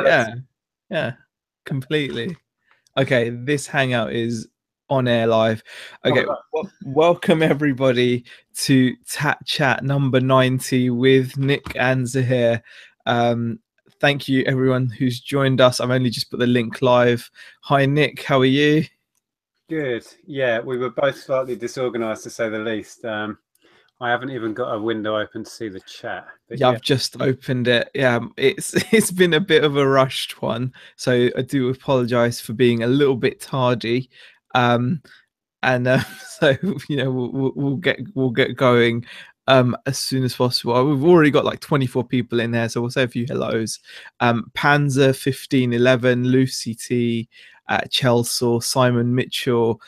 Yeah, Yeah, completely. Okay, this hangout is on air live. oh, Okay, well, welcome everybody to TATCHAT number 90 with Nick and Zaheer. Um, Thank you everyone who's joined us. I've only just put the link live. Hi Nick, how are you? good. Yeah, we were both slightly disorganized to say the least. I haven't even got a window open to see the chat, but Yeah, yeah. I've just opened it. Yeah, it's it's been a bit of a rushed one, so I do apologize for being a little bit tardy. Um, and so we'll get going as soon as possible. We've already got like 24 people in there, so we'll say a few hellos. Panzer 1511, Lucy T, Chelsea, Simon Mitchell,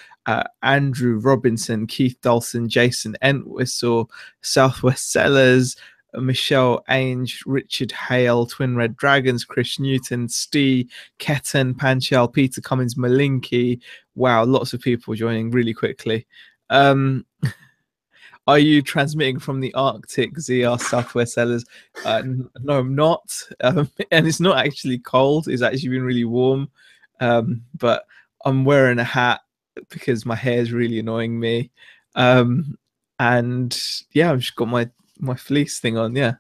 Andrew Robinson, Keith Dawson, Jason Entwistle, Southwest Sellers, Michelle Ainge, Richard Hale, Twin Red Dragons, Chris Newton, Steve, Ketten, Panchal, Peter Cummins, Malinky. Wow, lots of people joining really quickly. Um, are you transmitting from the Arctic, ZR Southwest Sellers? No, I'm not. And it's not actually cold. It's actually been really warm. But I'm wearing a hat because my hair is really annoying me. Um, and yeah, I've just got my fleece thing on. Yeah,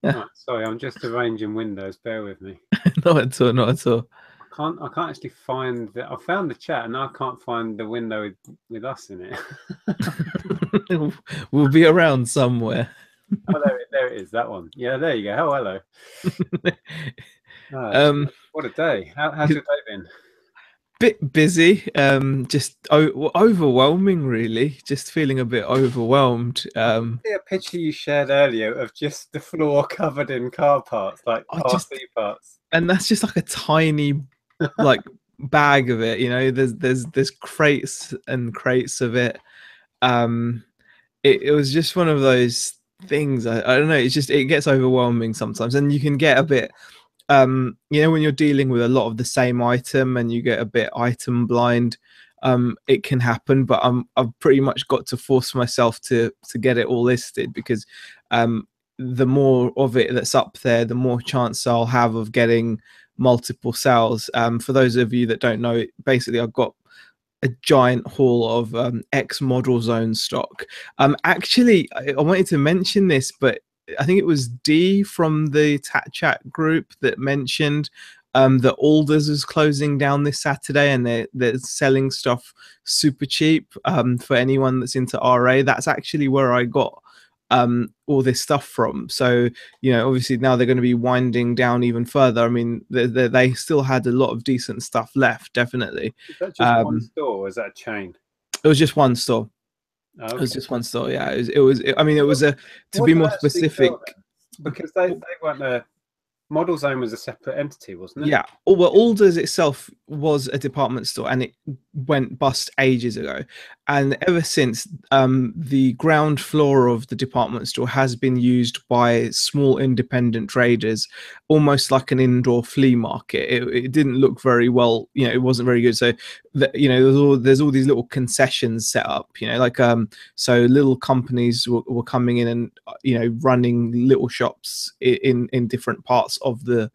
yeah. Right, sorry, I'm just arranging windows. Bear with me. Not at all. Not at all. I can't actually find the. I found the chat, and now I can't find the window with us in it. We'll be around somewhere. Oh, there it is. That one. Yeah, there you go. Oh, hello. um, What a day. How's your day been? Bit busy, just overwhelming, really. Just feeling a bit overwhelmed. See a picture you shared earlier of just the floor covered in car parts, like I RC just, parts. and that's just like a tiny, like bag of it. You know, there's crates and crates of it. Um, it was just one of those things. I don't know. It's just it gets overwhelming sometimes, and you can get a bit when you're dealing with a lot of the same item and you get a bit item blind, it can happen. But I've pretty much got to force myself to get it all listed because um, the more of it that's up there, the more chance I'll have of getting multiple sales. For those of you that don't know, basically I've got a giant haul of X model zone stock. Actually, I wanted to mention this, but I think it was D from the TATCHAT group that mentioned that Alders is closing down this Saturday and they're selling stuff super cheap for anyone that's into RA. That's actually where I got all this stuff from. So, obviously now they're going to be winding down even further. I mean, they still had a lot of decent stuff left, definitely. Is that just one Um, store or is that a chain? it was just one store. Oh, It was okay. just one store. Yeah, I mean, it was a to What be do more they actually specific. sell then? Because they weren't a Model Zone was a separate entity, wasn't it? Yeah, well, Alders itself was a department store, and it went bust ages ago. And ever since, the ground floor of the department store has been used by small independent traders, almost like an indoor flea market. It didn't look very well, it wasn't very good. So, there's all these little concessions set up, so little companies were coming in and running little shops in different parts Okay.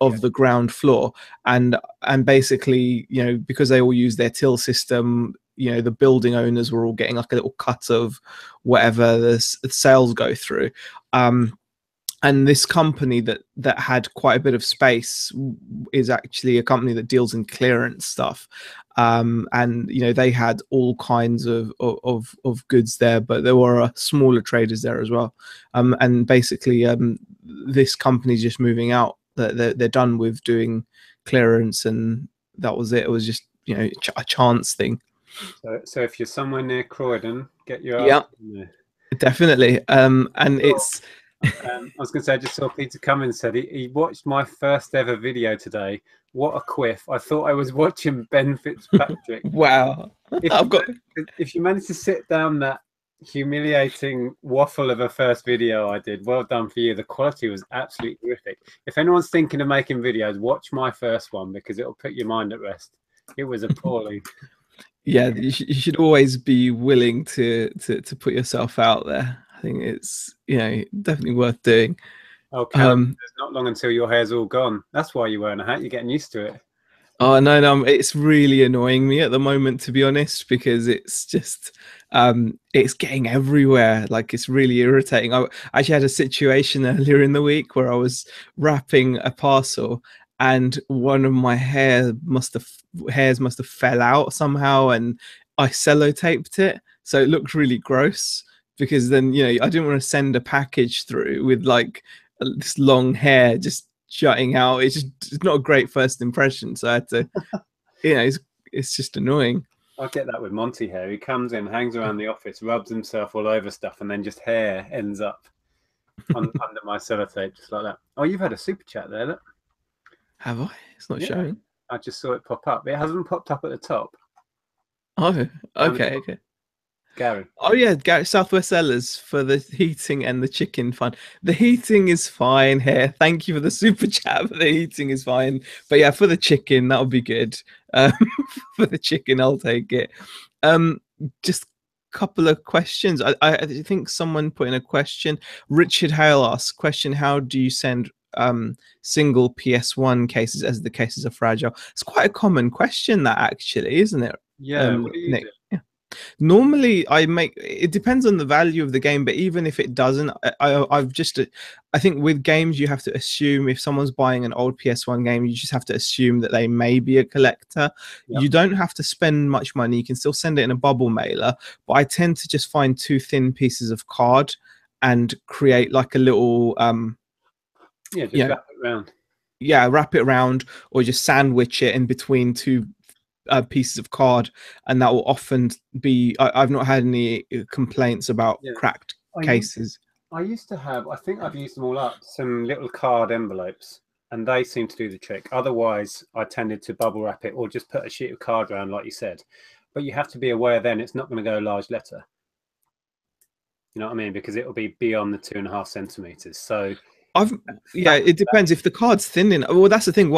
of the ground floor, and basically, because they all use their till system, the building owners were all getting like a little cut of whatever the sales go through. And this company that had quite a bit of space is actually a company that deals in clearance stuff. And they had all kinds of goods there, but there were smaller traders there as well. And basically, this company's just moving out. They're done with doing clearance, and that was it. It was just a chance thing. So if you're somewhere near Croydon, get your ass Yeah, in there. definitely. And Sure. it's I was going to say, I just saw Peter Cummins said he watched my first ever video today. What a quiff! I thought I was watching Ben Fitzpatrick. wow. If I've you got if you managed to sit down that humiliating waffle of a first video I did, well done for you. The quality was absolutely terrific. If anyone's thinking of making videos, watch my first one because it'll put your mind at rest. It was appalling. yeah, you should always be willing to put yourself out there. I think it's definitely worth doing. Oh, Callum, it's not long until your hair's all gone. That's why you're wearing a hat. You're getting used to it. Oh no, it's really annoying me at the moment, to be honest, because it's just it's getting everywhere. Like it's really irritating. I actually had a situation earlier in the week where I was wrapping a parcel and one of my hairs must have fell out somehow, and I sellotaped it, so it looked really gross because then I didn't want to send a package through with like this long hair just jutting out. It's not a great first impression, so I had to it's just annoying. I get that with Monty hair. He comes in, hangs around the office, rubs himself all over stuff, and then just hair ends up under my sellotape, just like that. Oh, you've had a super chat there, look. Have I? It's not showing. I just saw it pop up. It hasn't popped up at the top. Oh, okay. Gary. Oh yeah, Gary, Southwest Sellers for the heating and the chicken fun. The heating is fine here. Thank you for the super chat. But the heating is fine. But yeah, for the chicken, that'll be good. For the chicken, I'll take it. Just a couple of questions. I think someone put in a question. Richard Hale asks, question, how do you send single PS1 cases as the cases are fragile? It's quite a common question, that actually, isn't it? Yeah, what do you do? Yeah. Normally it depends on the value of the game, but even if it doesn't, I think with games you have to assume, if someone's buying an old PS1 game, you just have to assume that they may be a collector. Yep. You don't have to spend much money. You can still send it in a bubble mailer, but I tend to just find 2 thin pieces of card and create like a little wrap it around. Yeah, wrap it around, or just sandwich it in between 2 pieces of card, and that will often be. I've not had any complaints about cracked cases. I used to have, I think I've used them all up, some little card envelopes, and they seem to do the trick. Otherwise, I tended to bubble wrap it or just put a sheet of card around, like you said. But you have to be aware then it's not going to go large letter. You know what I mean? Because it will be beyond the 2.5 centimeters. So it depends if the card's thin enough. Well, that's the thing.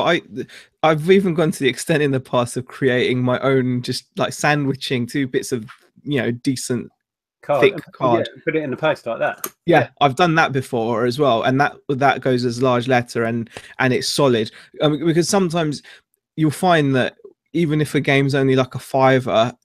I've even gone to the extent in the past of creating my own, just like sandwiching 2 bits of decent thick card. Yeah, put it in the post like that. Yeah, I've done that before as well, and that goes as large letter and it's solid. Because sometimes you'll find that even if a game's only like a £5,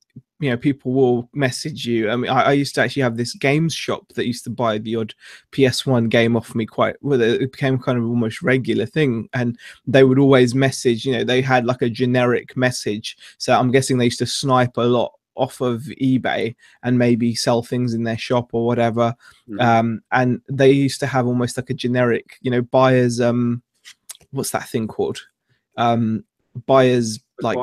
people will message you. I mean, I used to actually have this games shop that used to buy the odd PS1 game off me it became kind of almost regular thing, and they would always message, they had like a generic message. So I'm guessing they used to snipe a lot off of eBay and maybe sell things in their shop or whatever. And they used to have almost like a generic, buyers, what's that thing called? Buyers like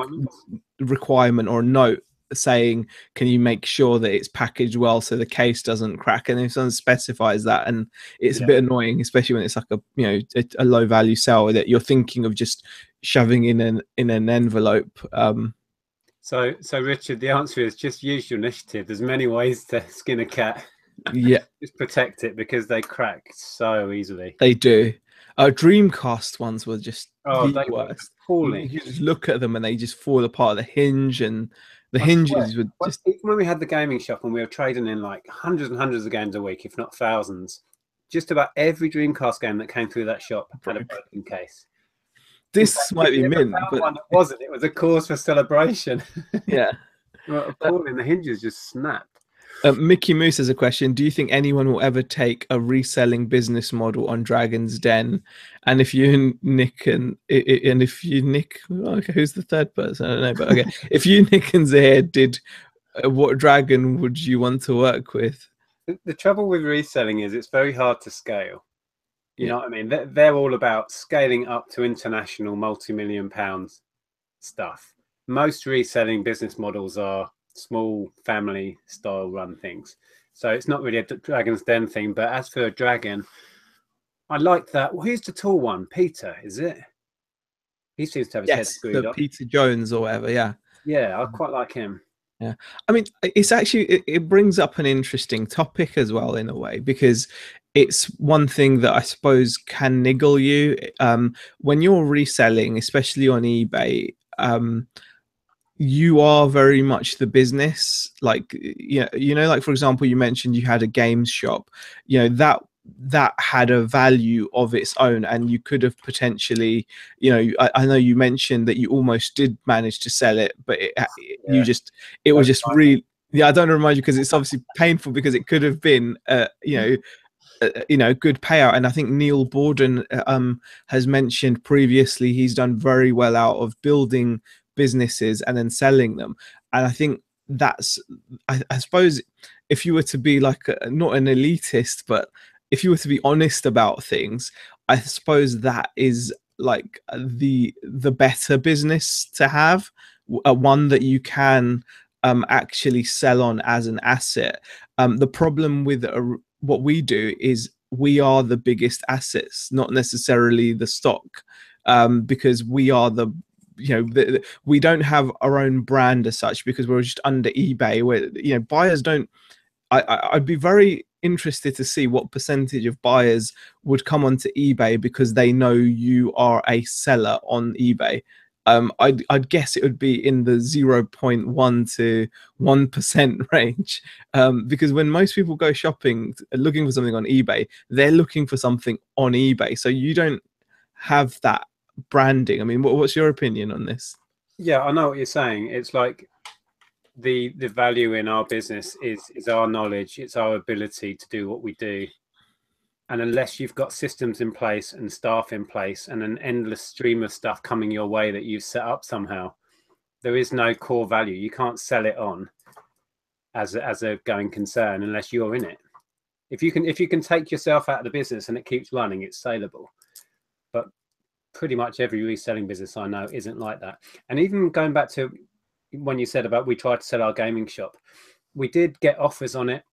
requirement or note saying, can you make sure that it's packaged well so the case doesn't crack? And if someone specifies that, and it's a bit annoying, especially when it's like a low value sale that you're thinking of just shoving in an envelope. So Richard, the answer is just use your initiative. There's many ways to skin a cat. Yeah. Just protect it, because they crack so easily. They do. Dreamcast ones were just the worst. You just look at them and they just fall apart. The hinge and the hinges would just. Even when we had the gaming shop and we were trading in like hundreds and hundreds of games a week, if not thousands, just about every Dreamcast game that came through that shop had a broken case. This might be mint, but one, it wasn't. It was a cause for celebration. Yeah. Appalling. The hinges just snapped. Mickey Moose has a question. Do you think anyone will ever take a reselling business model on Dragon's Den? And if you, Nick, okay, who's the third person? I don't know, but okay. If you, Nick, and Zaheer did, what dragon would you want to work with? The trouble with reselling is it's very hard to scale. You know what I mean? They're all about scaling up to international multi-million pounds stuff. Most reselling business models are small family style run things. So it's not really a Dragon's Den thing. But as for a dragon, I like that. Well, who's the tall one? Peter, is it? He seems to have his head screwed up. Peter Jones or whatever, yeah. Yeah, I quite like him. Yeah, I mean, it's actually, it brings up an interesting topic as well, in a way, because it's one thing that I suppose can niggle you when you're reselling, especially on eBay. You are very much the business. Like, like, for example, you mentioned you had a games shop. That that had a value of its own, and you could have potentially, you know, I know you mentioned that you almost did manage to sell it, but you Yeah. just, it was just really, yeah, I don't remind you because it's obviously painful, because it could have been, you know, good payout. And I think Neil Borden has mentioned previously he's done very well out of building businesses and then selling them. And I think that's, I suppose, if you were to be like not an elitist, but if you were to be honest about things, I suppose that is like the better business to have, one that you can actually sell on as an asset. The problem with what we do is we are the biggest assets, not necessarily the stock, because we are the, you know, we don't have our own brand as such, because we're just under eBay, where, you know, buyers don't. I'd be very interested to see what percentage of buyers would come onto eBay because they know you are a seller on eBay. I'd guess it would be in the 0.1 to 1% range, because when most people go shopping looking for something on eBay, they're looking for something on eBay. So you don't have that branding. I mean, what's your opinion on this? Yeah, I know what you're saying. It's like the value in our business is our knowledge, it's our ability to do what we do. And unless you've got systems in place and staff in place and an endless stream of stuff coming your way that you've set up somehow, there is no core value. You can't sell it on as a going concern unless you're in it. If you can take yourself out of the business and it keeps running, it's saleable. But pretty much every reselling business I know isn't like that. And even going back to when you said about we tried to sell our gaming shop, we did get offers on it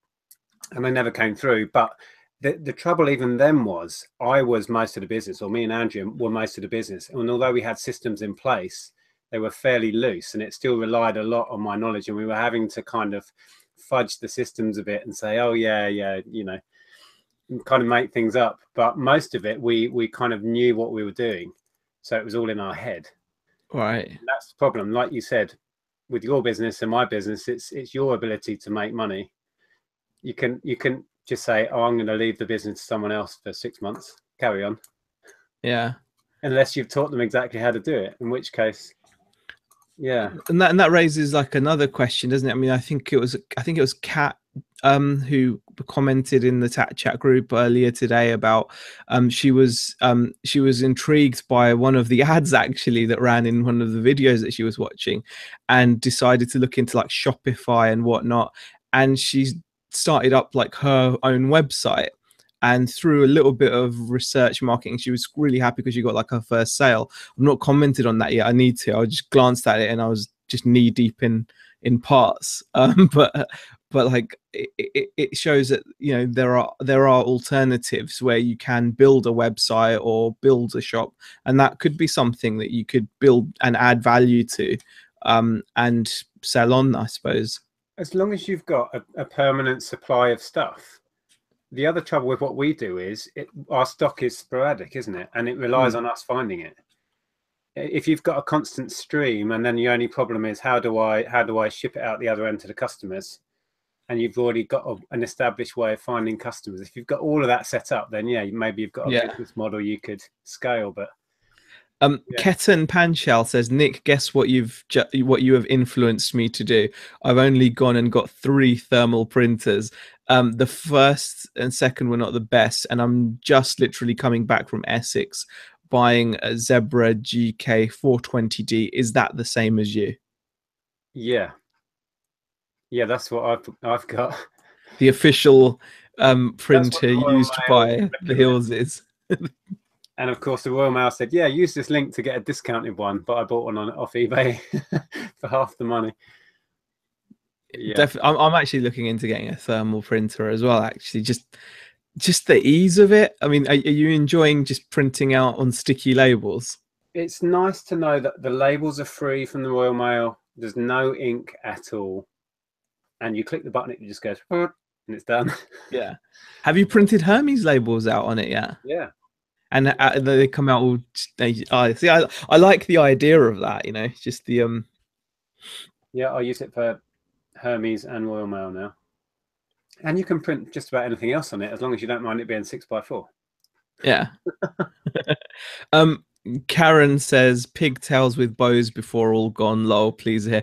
and they never came through. But the trouble even then was I was most of the business, or me and Andrew were most of the business. And although we had systems in place, they were fairly loose and it still relied a lot on my knowledge. And we were having to kind of fudge the systems a bit and say, oh, yeah, you know, kind of make things up. But most of it, we kind of knew what we were doing. So it was all in our head. Right. And that's the problem. Like you said, with your business and my business, it's your ability to make money. You can just say, oh, I'm going to leave the business to someone else for 6 months. Carry on. Yeah. Unless you've taught them exactly how to do it, in which case, yeah. And that raises like another question, doesn't it? I mean, I think it was Kat who commented in the TATCHAT group earlier today about she was intrigued by one of the ads actually that ran in one of the videos that she was watching, and decided to look into like Shopify and whatnot, and she started up like her own website. And through a little bit of research marketing, she was really happy because she got like her first sale. I've not commented on that yet. I need to. I just glanced at it and I was just knee deep in parts. But like it shows that, you know, there are alternatives where you can build a website or build a shop, and that could be something that you could build and add value to, and sell on, I suppose. As long as you've got a permanent supply of stuff. The other trouble with what we do is our stock is sporadic, isn't it? And it relies on us finding it. If you've got a constant stream and then the only problem is how do I ship it out the other end to the customers, and you've already got an established way of finding customers. If you've got all of that set up, then yeah, maybe you've got a business model you could scale. But Ketan Panchal says, Nick, guess what you have influenced me to do. I've only gone and got 3 thermal printers. The first and second were not the best, and I'm just literally coming back from Essex buying a Zebra GK 420D. Is that the same as you? Yeah, that's what I've got. The official printer used by the Hills is. And of course, the Royal Mail said, yeah, use this link to get a discounted one. But I bought one off eBay for half the money. Yeah. Definitely, I'm actually looking into getting a thermal printer as well, actually. Just the ease of it. I mean, are you enjoying just printing out on sticky labels? It's nice to know that the labels are free from the Royal Mail. There's no ink at all. And you click the button, it just goes, and it's done. Yeah. Have you printed Hermes labels out on it yet? Yeah. And they come out all. See, I like the idea of that. You know, just the Yeah, I use it for Hermes and Royal Mail now. And you can print just about anything else on it as long as you don't mind it being 6x4. Yeah. Karen says pigtails with bows before all gone. Lol, please here.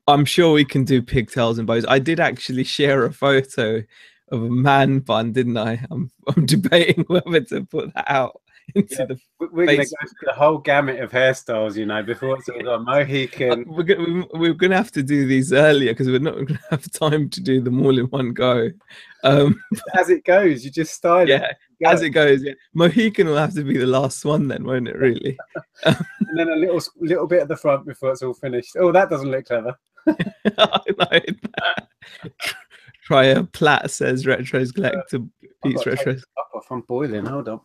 I'm sure we can do pigtails and bows. I did actually share a photo of a man bun, didn't I? I'm debating whether to put that out into the We're going to go through the whole gamut of hairstyles, you know, before it's all gone. Mohican. We're gonna have to do these earlier because we're not gonna have time to do them all in one go. As it goes, you just style it. Yeah, as it goes. Yeah, Mohican will have to be the last one then, won't it? Really? And then a little bit at the front before it's all finished. Oh, that doesn't look clever. Try a plat, says Retro's Collector. Pete's Retro. I'm boiling. Hold on.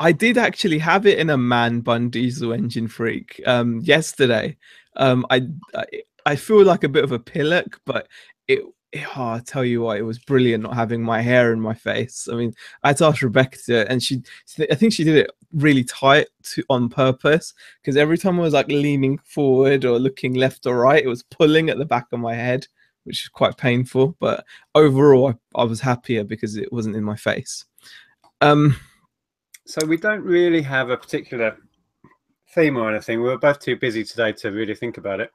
I did actually have it in a man bun diesel engine freak yesterday. I feel like a bit of a pillock, but I tell you what, it was brilliant not having my hair in my face. I mean, I had to ask Rebecca to do it, and I think she did it really tight on purpose, because every time I was like leaning forward or looking left or right, it was pulling at the back of my head, which is quite painful. But overall, I was happier because it wasn't in my face. So we don't really have a particular theme or anything. We were both too busy today to really think about it.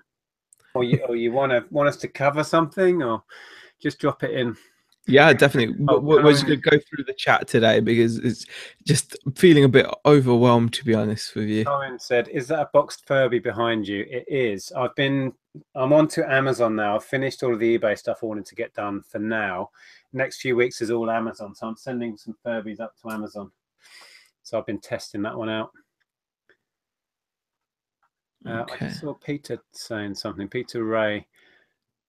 Or you want us to cover something, or just drop it in? Yeah, definitely. We're just going to go through the chat today because it's just feeling a bit overwhelmed, to be honest with you. Colin said, "Is that a boxed Furby behind you?" It is. I'm on to Amazon now. I've finished all of the eBay stuff I wanted to get done for now. Next few weeks is all Amazon, so I'm sending some Furbies up to Amazon. So I've been testing that one out. Okay. I saw Peter saying something. Peter Ray.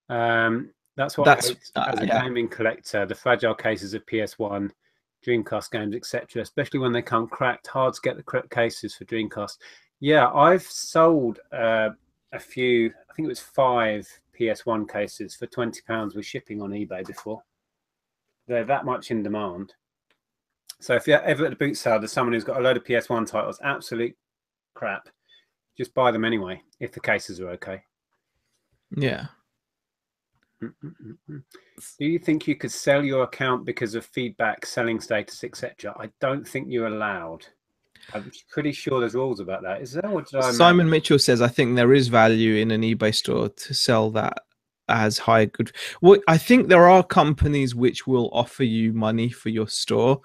That's what I hate as a gaming collector. The fragile cases of PS1, Dreamcast games, etc. Especially when they come cracked. Hard to get the correct cases for Dreamcast. Yeah, I've sold a few. I think it was 5 PS1 cases for £20 with shipping on eBay before. They're that much in demand. So if you're ever at the boot sale, there's someone who's got a load of PS1 titles, absolute crap, just buy them anyway if the cases are okay. Yeah. Do you think you could sell your account because of feedback, selling status, etc.? I don't think you're allowed. I'm pretty sure there's rules about that. Is there? Or did I Simon Mitchell says, I think there is value in an eBay store to sell that as high good. Well, I think there are companies which will offer you money for your store,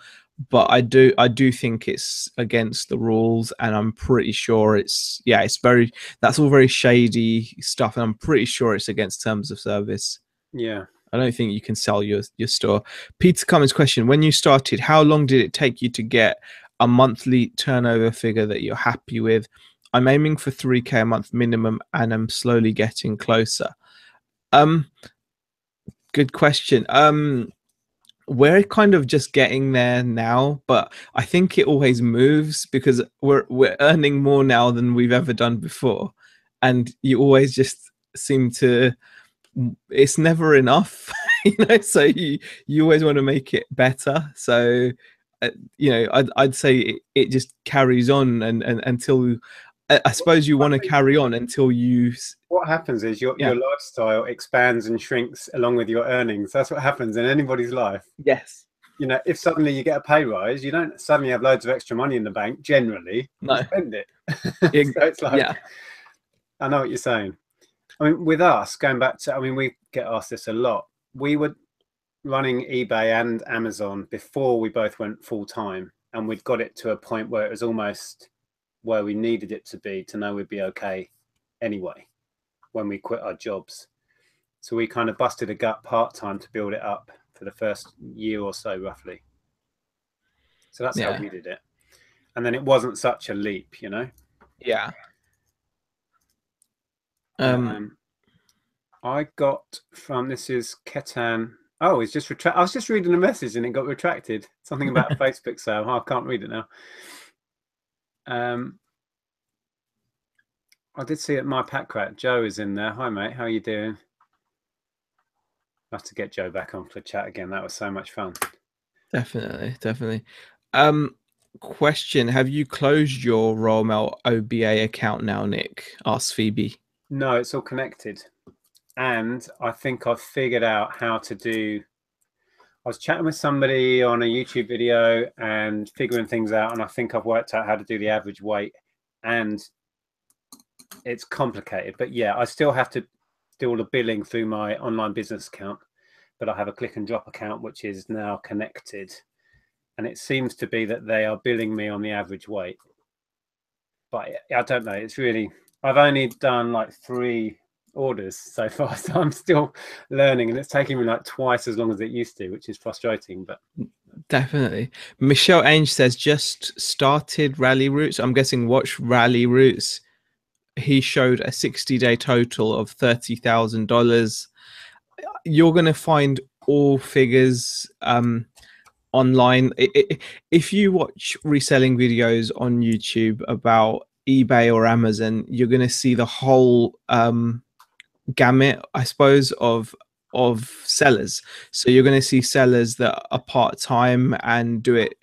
but I do think it's against the rules, and I'm pretty sure that's all very shady stuff, and I'm pretty sure it's against terms of service. Yeah. I don't think you can sell your store. Peter Cummins' question: when you started, how long did it take you to get a monthly turnover figure that you're happy with? I'm aiming for 3K a month minimum, and I'm slowly getting closer. Good question. We're kind of just getting there now, but I think it always moves because we're earning more now than we've ever done before, and you always just seem to. It's never enough, so you always want to make it better. So I'd say it just carries on and until I suppose you want to carry on until you. What happens is your lifestyle expands and shrinks along with your earnings. That's what happens in anybody's life. Yes. If suddenly you get a pay rise, you don't suddenly have loads of extra money in the bank. Generally, no, you spend it. So it's like, I know what you're saying. I mean, with us, going back to, we get asked this a lot. We were running eBay and Amazon before we both went full time, and we'd got it to a point where it was almost where we needed it to be to know we'd be okay anyway when we quit our jobs. So we kind of busted a gut part-time to build it up for the first year or so, roughly. So that's how we did it. And then it wasn't such a leap, Yeah. I got from, this is Ketan. Oh, it's just retract. I was just reading a message and it got retracted. Something about a Facebook sale. Oh, I can't read it now. I did see it. My Pack Rat Joe is in there. Hi, mate. How are you doing? I have to get Joe back on for chat again. That was so much fun. Definitely. Question: have you closed your Royal Mail OBA account now, Nick? Asked Phoebe. No, it's all connected, and I think I've figured out how to do. I was chatting with somebody on a YouTube video and figuring things out, and I think I've worked out how to do the average weight, and it's complicated. But yeah, I still have to do all the billing through my online business account, but I have a click and drop account which is now connected, and it seems to be that they are billing me on the average weight. But I don't know. It's really, I've only done like 3 orders so far, so I'm still learning, and it's taking me like twice as long as it used to, which is frustrating. But Definitely. Michelle Ainge says just started Rally Roots. I'm guessing watch Rally Roots. He showed a 60-day total of $30,000. You're going to find all figures online. If you watch reselling videos on YouTube about eBay or Amazon, you're going to see the whole gamut, I suppose, of sellers. So you're going to see sellers that are part-time and do it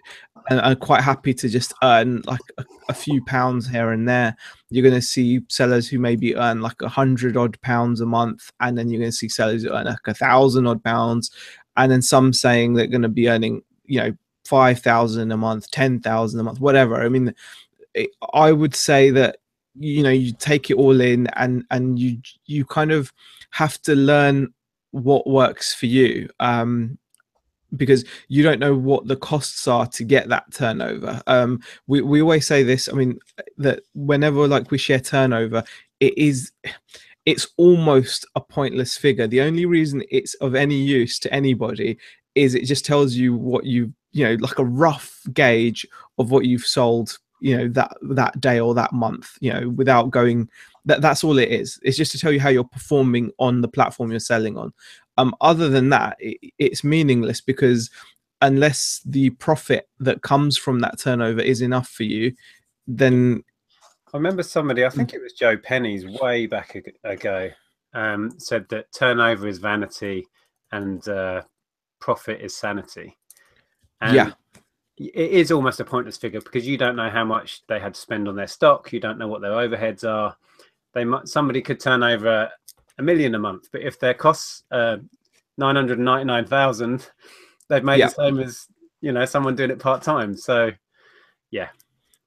and are quite happy to just earn like a few pounds here and there. You're going to see sellers who maybe earn like 100 odd pounds a month, and then you're going to see sellers who earn like 1,000 odd pounds, and then some saying they're going to be earning 5,000 a month, 10,000 a month, whatever. I mean, I would say that you take it all in, and you kind of have to learn what works for you, because you don't know what the costs are to get that turnover. We always say this. I mean, that whenever like we share turnover, it's almost a pointless figure. The only reason it's of any use to anybody is it just tells you what like a rough gauge of what you've sold that day or that month, without going. That's all it is. It's just to tell you how you're performing on the platform you're selling on. Other than that, it's meaningless, because unless the profit that comes from that turnover is enough for you, then I remember somebody, I think it was Joe Penny's way back ago, said that turnover is vanity and profit is sanity. And yeah, it is almost a pointless figure, because you don't know how much they had to spend on their stock. You don't know what their overheads are. Somebody could turn over $1 million a month, but if their costs 999,000, they've made the same as someone doing it part-time. So yeah.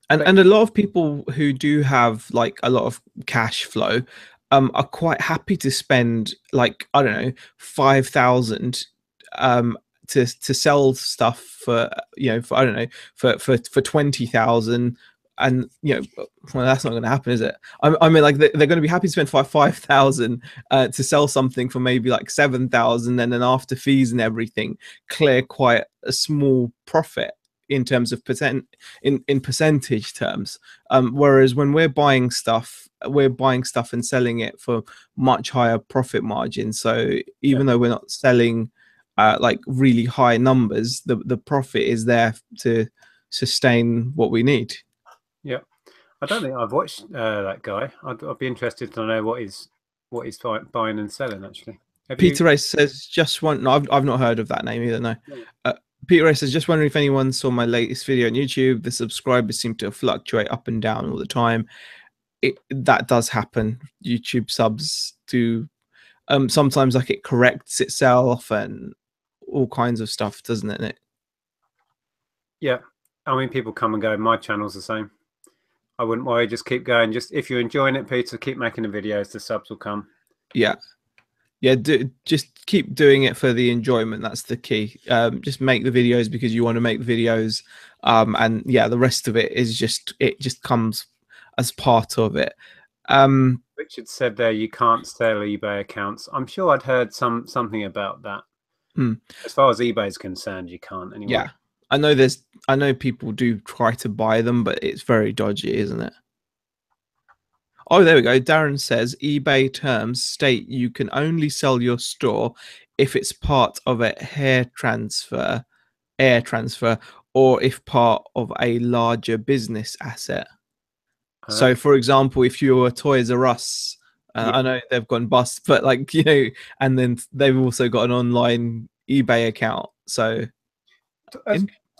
And a lot of people who do have like a lot of cash flow are quite happy to spend, like, I don't know, 5,000 to sell stuff for I don't know, for 20,000. And well, that's not going to happen, is it? I mean, like, they're going to be happy to spend 5,000 to sell something for maybe like 7,000, and then after fees and everything, clear quite a small profit in terms of in percentage terms. Whereas when we're buying stuff and selling it for much higher profit margins. So even though we're not selling like really high numbers, the profit is there to sustain what we need. Yeah, I don't think I've watched that guy. I'd be interested to know what he's buying and selling, actually. Peter Race says, just one. No, I've not heard of that name either. No. Peter Race says, just wondering if anyone saw my latest video on YouTube. The subscribers seem to fluctuate up and down all the time. That does happen. YouTube subs do sometimes, like, it corrects itself and all kinds of stuff, doesn't it, Nick? Yeah, I mean, people come and go. My channel's the same. I wouldn't worry. Just keep going. Just if you're enjoying it, Peter, keep making the videos. The subs will come. Yeah. Just keep doing it for the enjoyment. That's the key. Just make the videos because you want to make the videos, and yeah, the rest of it just comes as part of it. Richard said there you can't sell eBay accounts. I'm sure I'd heard something about that. As far as eBay is concerned, you can't anyway. Yeah, I know people do try to buy them, but it's very dodgy, isn't it? Oh, there we go. Darren says eBay terms state you can only sell your store if it's part of a air transfer, or if part of a larger business asset. So, for example, if you're a Toys R Us, I know they've gone bust, but like, and then they've also got an online eBay account. So,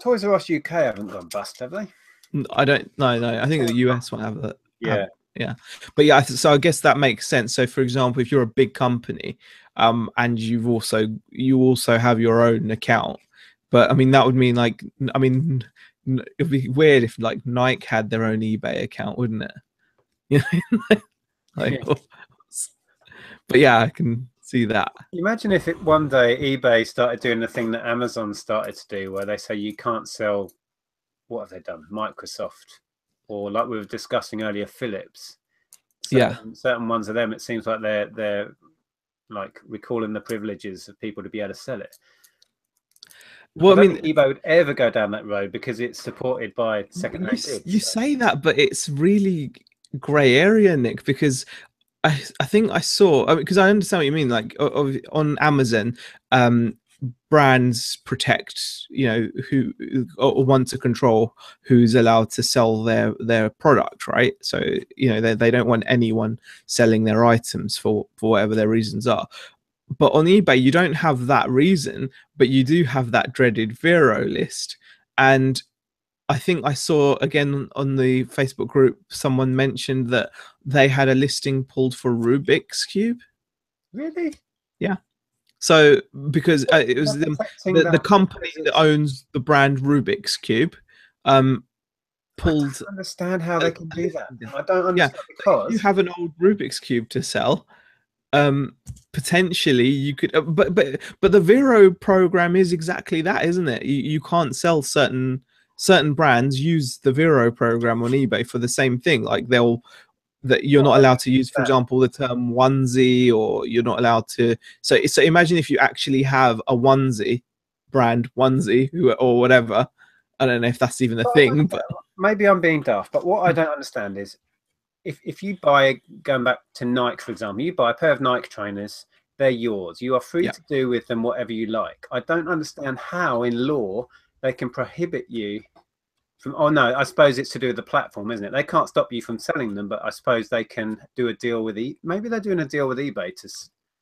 Toys R Us UK haven't gone bust, have they? I don't know. No, I think the US might have that. Yeah, Yeah, but yeah, so I guess that makes sense. So, for example, if you're a big company, and you also have your own account, but I mean that would mean like, I mean, it'd be weird if like Nike had their own eBay account, wouldn't it? You know, like, Yeah. but yeah, I can see that. Imagine if it one day eBay started doing the thing that Amazon started to do, where they say you can't sell. What have they done? Microsoft, or like we were discussing earlier, Philips. Yeah. Certain ones of them, it seems like they're like recalling the privileges of people to be able to sell it. Well, I mean, think eBay would ever go down that road because it's supported by second-hand goods. You say that, but it's really grey area, Nick, because I think I saw, because I understand what you mean. Like on Amazon, brands protect, you know, who or want to control who's allowed to sell their product, right? So you know they don't want anyone selling their items for whatever their reasons are. But on eBay, you don't have that reason, but you do have that dreaded Vero list. And I think I saw again on the Facebook group, someone mentioned that they had a listing pulled for Rubik's Cube. Really? Yeah. So because it was the company that owns the brand Rubik's Cube, pulled. I don't understand how they can do that. I don't understand because if you have an old Rubik's Cube to sell, potentially you could, but the Vero program is exactly that, isn't it? You can't sell certain brands use the Vero program on eBay for the same thing. Like that you're not allowed to use, for example, the term onesie, or you're not allowed to. So imagine if you actually have a onesie brand onesie or whatever. I don't know if that's even a thing, but maybe I'm being daft. But what I don't understand is if you buy, going back to Nike, for example, you buy a pair of Nike trainers, they're yours. You are free to do with them whatever you like. I don't understand how in law they can prohibit you from, oh no, I suppose it's to do with the platform, isn't it? They can't stop you from selling them, but I suppose they can do a deal with maybe they're doing a deal with eBay to.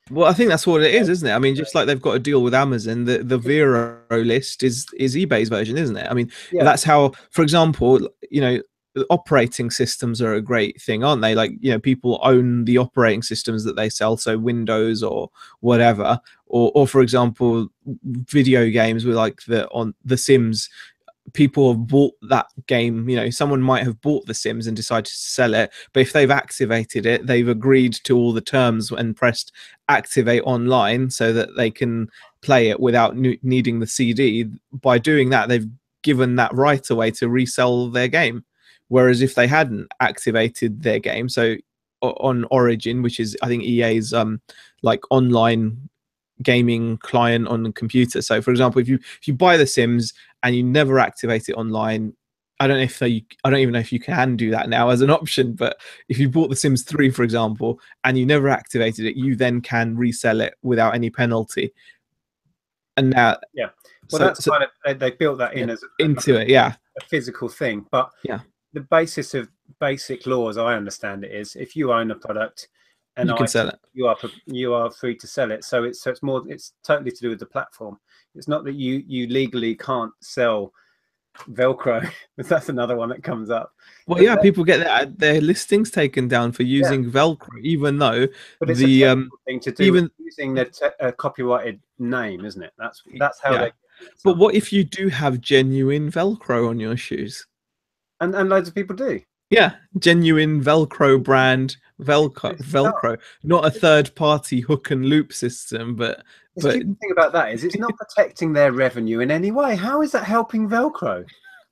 Well, I think that's what it is, isn't it? I mean, just like they've got a deal with Amazon, the Vero list is eBay's version, isn't it? I mean, that's how, for example, you know, operating systems are a great thing, aren't they? Like, you know, people own the operating systems that they sell, so Windows or whatever, or for example, video games with like on the Sims. People have bought that game, you know, someone might have bought the Sims and decided to sell it, but if they've activated it, they've agreed to all the terms and pressed activate online so that they can play it without needing the CD. By doing that, they've given that right away to resell their game. Whereas if they hadn't activated their game, so on Origin, which is I think EA's like online gaming client on the computer. So for example, if you buy the Sims and you never activate it online, I don't even know if you can do that now as an option, but if you bought the Sims 3, for example, and you never activated it, you then can resell it without any penalty. And now, well, that's kind of, they built that in as a physical thing. But the basis of basic law, as I understand it, is if you own a product and you can sell it, you are free to sell it. So it's totally to do with the platform. It's not that you legally can't sell Velcro. That's another one that comes up. Well, yeah, people get their listings taken down for using Velcro, even though it's a thing to do with using the copyrighted name, isn't it? That's how they. But what if you do have genuine Velcro on your shoes? And loads of people do. Yeah, genuine Velcro brand Velcro, not a third-party hook and loop system. But the thing about that is, it's not protecting their revenue in any way. How is that helping Velcro?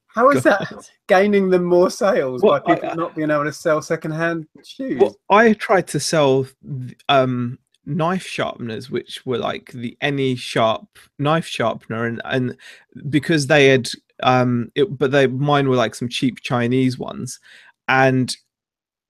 How is that gaining them more sales by people not being able to sell secondhand shoes? Well, I tried to sell knife sharpeners, which were like the Any Sharp knife sharpener, and because they had mine were like some cheap Chinese ones, and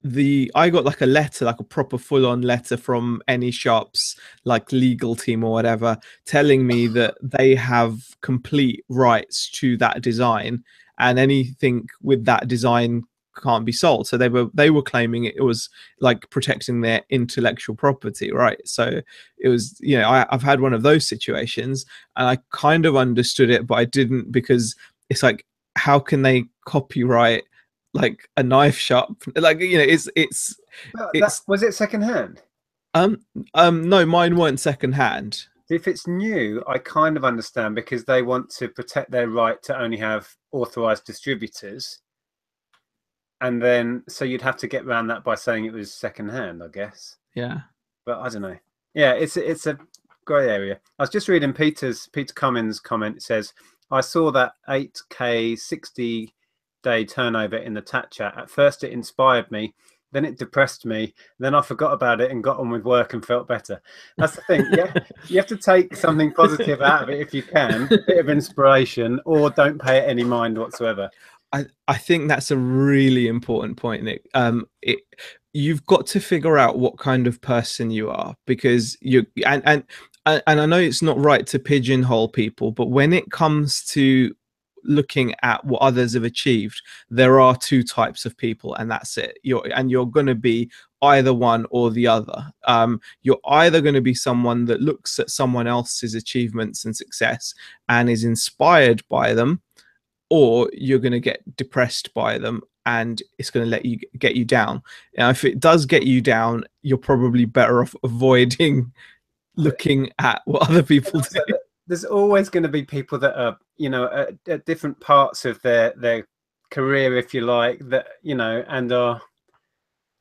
I got like a letter, like a proper full-on letter from Any Sharp's like legal team or whatever, telling me that they have complete rights to that design, and anything with that design can't be sold. So they were claiming it was like protecting their intellectual property, right? So it was, you know, I've had one of those situations, and I kind of understood it, but I didn't, because it's like, how can they copyright like a knife shop. Like, you know, it's Was it second hand? no, mine weren't second hand. If it's new, I kind of understand because they want to protect their right to only have authorized distributors. And then, so you'd have to get around that by saying it was second hand, I guess. Yeah. But I don't know. Yeah, it's a grey area. I was just reading Peter Cummins' comment. It says, I saw that 8K 60-day turnover in the TATCHAT. At first it inspired me, then it depressed me, then I forgot about it and got on with work and felt better. That's the thing. Yeah, you have to take something positive out of it if you can, a bit of inspiration, or don't pay it any mind whatsoever. I think that's a really important point, Nick. You've got to figure out what kind of person you are, because and I know it's not right to pigeonhole people, but when it comes to looking at what others have achieved, there are two types of people, and that's it. You're going to be either one or the other. You're either going to be someone that looks at someone else's achievements and success and is inspired by them, or you're going to get depressed by them and it's going to get you down. Now, if it does get you down, you're probably better off avoiding looking at what other people do. There's always going to be people that are, you know, at different parts of their career, if you like, that, you know, and are,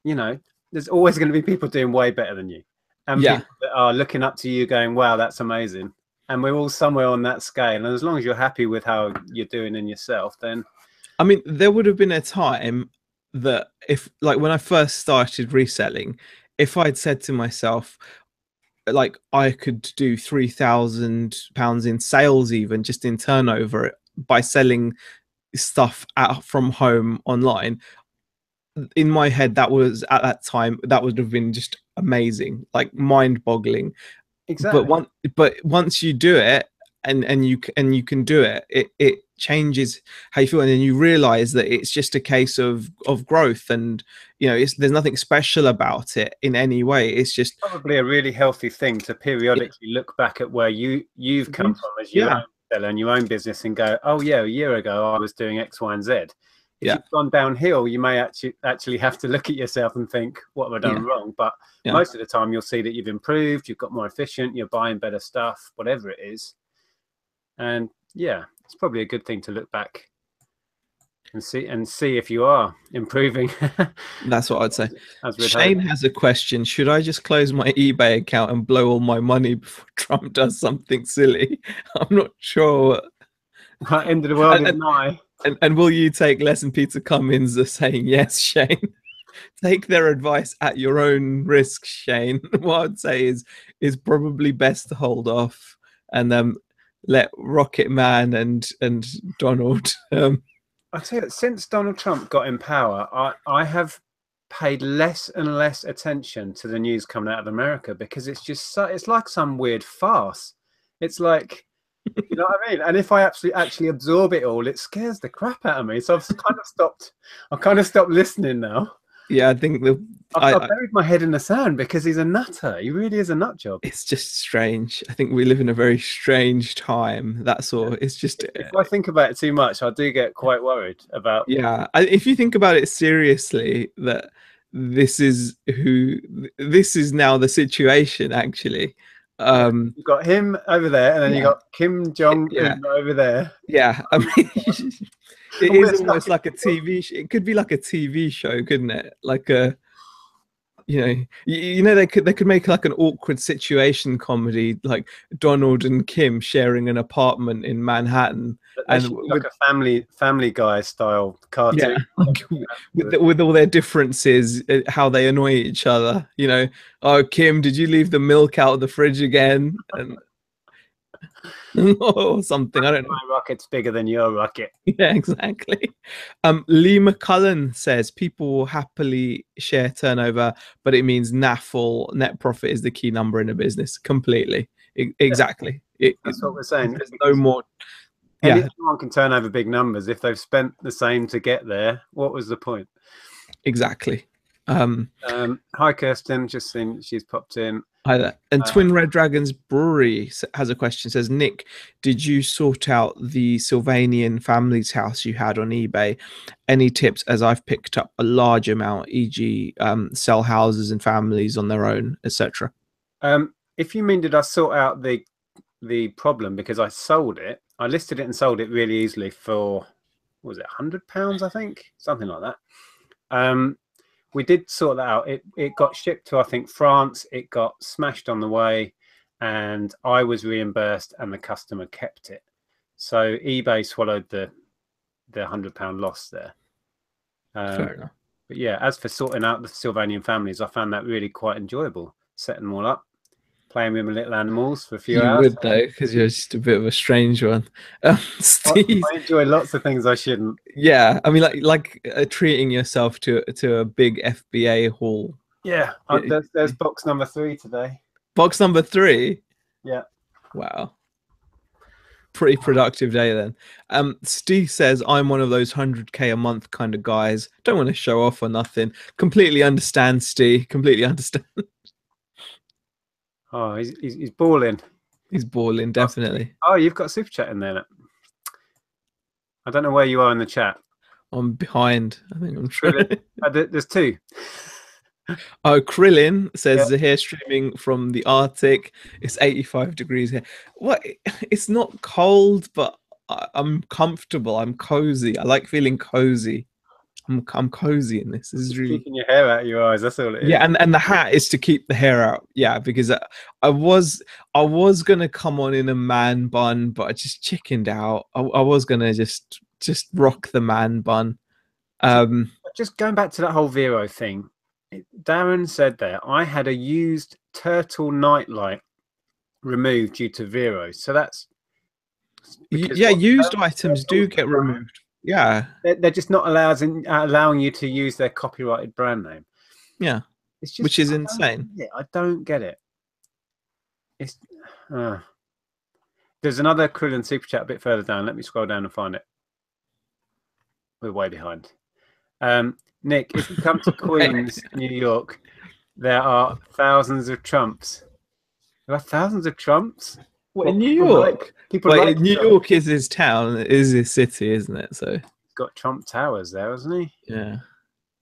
you know, there's always going to be people doing way better than you, and people that are looking up to you going, wow, that's amazing. And we're all somewhere on that scale. And as long as you're happy with how you're doing in yourself, then. I mean, there would have been a time that if, like, when I first started reselling, if I'd said to myself, like, I could do £3,000 in sales, even just in turnover, by selling stuff out from home online, in my head, that was, at that time, that would have been just amazing, like mind-boggling. Exactly. But once you do it, and you can do it, it changes how you feel, and then you realize that it's just a case of growth, and you know, there's nothing special about it in any way. It's just probably a really healthy thing to periodically look back at where you've come from as your own seller and your own business, and go, oh yeah, a year ago I was doing X, Y, and Z. If you've gone downhill, you may actually have to look at yourself and think, what have I done wrong? But most of the time you'll see that you've improved, you've got more efficient, you're buying better stuff, whatever it is. And yeah, it's probably a good thing to look back and see if you are improving. That's what I'd say. Shane has a question. Should I just close my eBay account and blow all my money before Trump does something silly? I'm not sure. Right, end of the world is nigh. And will you take lesson Peter Cummins are saying yes, Shane? Take their advice at your own risk, Shane. What I'd say is probably best to hold off and let Rocket Man and Donald. I tell you, since Donald Trump got in power, I have paid less and less attention to the news coming out of America, because it's just it's like some weird farce. It's like, you know what I mean? And if I actually absorb it all, it scares the crap out of me. So I've kind of stopped listening now. Yeah, I think I've buried my head in the sand, because he's a nutter. He really is a nut job. It's just strange. I think we live in a very strange time. That's all. It's just, if I think about it too much, I do get quite worried about. Yeah, if you think about it seriously, that this is now the situation, actually. You've got him over there, and then you got Kim Jong-un over there. Yeah, I mean, it is almost like a TV. It could be like a TV show, couldn't it? Like a, you know, they could make like an awkward situation comedy, like Donald and Kim sharing an apartment in Manhattan, and like a Family Guy style cartoon. Yeah, with all their differences, how they annoy each other. You know, oh, Kim, did you leave the milk out of the fridge again? And or something. I don't know. My rocket's bigger than your rocket. Yeah, exactly. Lee McCullen says people will happily share turnover, but it means NAFL, net profit, is the key number in a business. Completely. Exactly. That's what we're saying. There's no more. Anyone can turn over big numbers. If they've spent the same to get there, what was the point? Exactly. Hi, Kirsten. Just seen she's popped in. Hi there. And Twin Red Dragons Brewery has a question. Says, Nick, did you sort out the Sylvanian family's house you had on eBay? Any tips? As I've picked up a large amount, e.g., sell houses and families on their own, etc. If you mean, did I sort out the problem? Because I sold it. I listed it and sold it really easily for, what was it, £100? I think, something like that. We did sort that out. It got shipped to, I think, France. It got smashed on the way, and I was reimbursed, and the customer kept it. So eBay swallowed the £100 loss there. Fair enough. But yeah, as for sorting out the Sylvanian families, I found that really quite enjoyable. Setting them all up, playing with my little animals for a few hours. You would though, because you're just a bit of a strange one. Steve, I enjoy lots of things I shouldn't. yeah, I mean, like treating yourself to a big FBA haul. Yeah, there's box number 3 today. Box number 3. Yeah. Wow. Pretty productive day then. Steve says, I'm one of those 100k a month kind of guys. Don't want to show off or nothing. Completely understand, Steve. Completely understand. Oh, he's balling. He's balling, definitely. Oh, you've got super chat in there. I don't know where you are in the chat. I'm behind. I think I'm trying. There's 2. Oh, Krillin says, Zaheer streaming from the Arctic. It's 85 degrees here. What? It's not cold, but I'm comfortable. I'm cozy. I like feeling cozy. I'm cozy in this. This is really keeping your hair out of your eyes. That's all it is. Yeah, and the hat is to keep the hair out. Yeah, because I was gonna come on in a man bun, but I just chickened out. I was gonna just rock the man bun. Just going back to that whole Vero thing. Darren said there, I had a used turtle nightlight removed due to Vero. So that's used items do get removed. Yeah, they're just not allowing you to use their copyrighted brand name. Yeah, it's just, which is insane. I don't get it. It's there's another Krillin super chat a bit further down. Let me scroll down and find it. We're way behind. Nick, if you come to Queens, New York, there are thousands of Trumps. There are thousands of Trumps? What, in New York? New York is his town, is his city, isn't it? So he's got Trump Towers there, hasn't he? Yeah,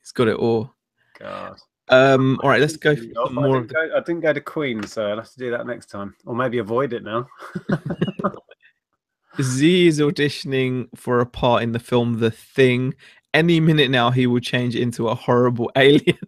he's got it all. God. All right, let's go for some more. I didn't go to Queens, so I'll have to do that next time, or maybe avoid it now. Z is auditioning for a part in the film The Thing. Any minute now, he will change into a horrible alien.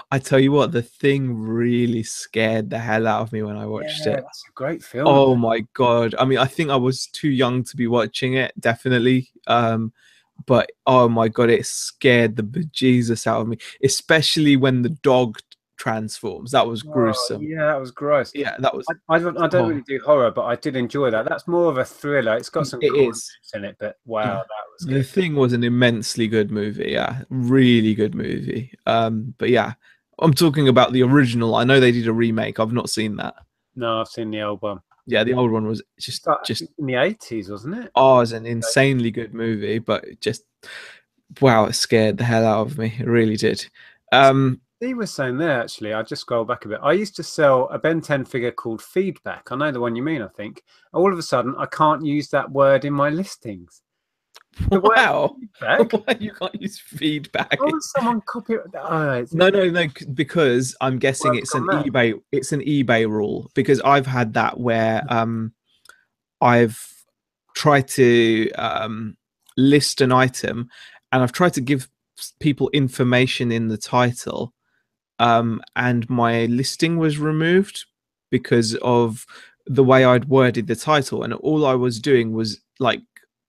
I tell you what, The Thing really scared the hell out of me when I watched it. That's a great film. Oh my God. I mean, I think I was too young to be watching it, definitely. But oh my God, it scared the bejesus out of me, especially when the dog transforms. That was gruesome. Yeah, that was gross. Yeah, that was. I don't really do horror, but I did enjoy that. That's more of a thriller. It's got some cool bits in it, but wow, that was good. The Thing was an immensely good movie. Yeah, really good movie. But yeah, I'm talking about the original. I know they did a remake. I've not seen that. No, I've seen the old one. Yeah, the old one was just in the 80s, wasn't it? Oh, it was an insanely good movie, but just wow, it scared the hell out of me. It really did. He was saying there, actually, I just scroll back a bit. I used to sell a Ben 10 figure called Feedback. I know the one you mean, I think. All of a sudden, I can't use that word in my listings. Wow. You can't use feedback. Why would someone copy it? No, because I'm guessing it's an eBay rule, because I've had that where I've tried to list an item and I've tried to give people information in the title, and my listing was removed because of the way I'd worded the title, and all I was doing was like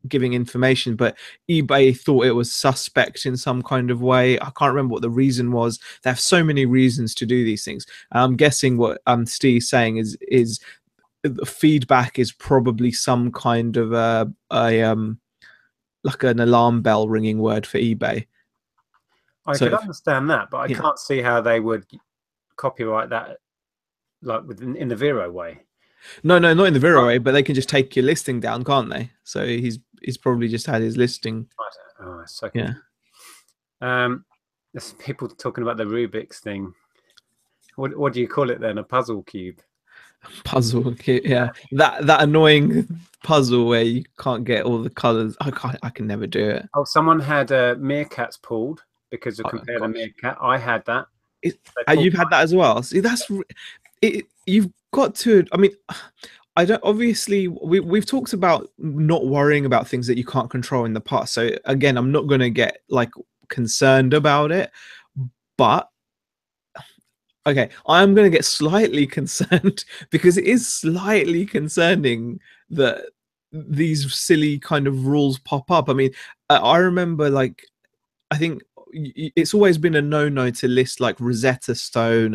giving information, but eBay thought it was suspect in some kind of way. I can't remember what the reason was. They have so many reasons to do these things. I'm guessing what Steve's saying is feedback is probably some kind of like an alarm bell ringing word for eBay. I could understand that, but I can't see how they would copyright that like in the Vero way. No, not in the Vero way, but they can just take your listing down, can't they? So he's probably just had his listing. Oh, it's so cool. There's people talking about the Rubik's thing. What do you call it then? A puzzle cube? Puzzle, yeah. That annoying puzzle where you can't get all the colors. I can never do it. Oh, someone had meerkats pulled because of compare the meerkat. I had that. You've had that as well. See, that's it. You've got to. I mean, I don't. Obviously, we've talked about not worrying about things that you can't control in the past. So again, I'm not going to get like concerned about it, but okay, I'm going to get slightly concerned because it is slightly concerning that these silly kind of rules pop up. I mean, I remember like, I think it's always been a no-no to list like Rosetta Stone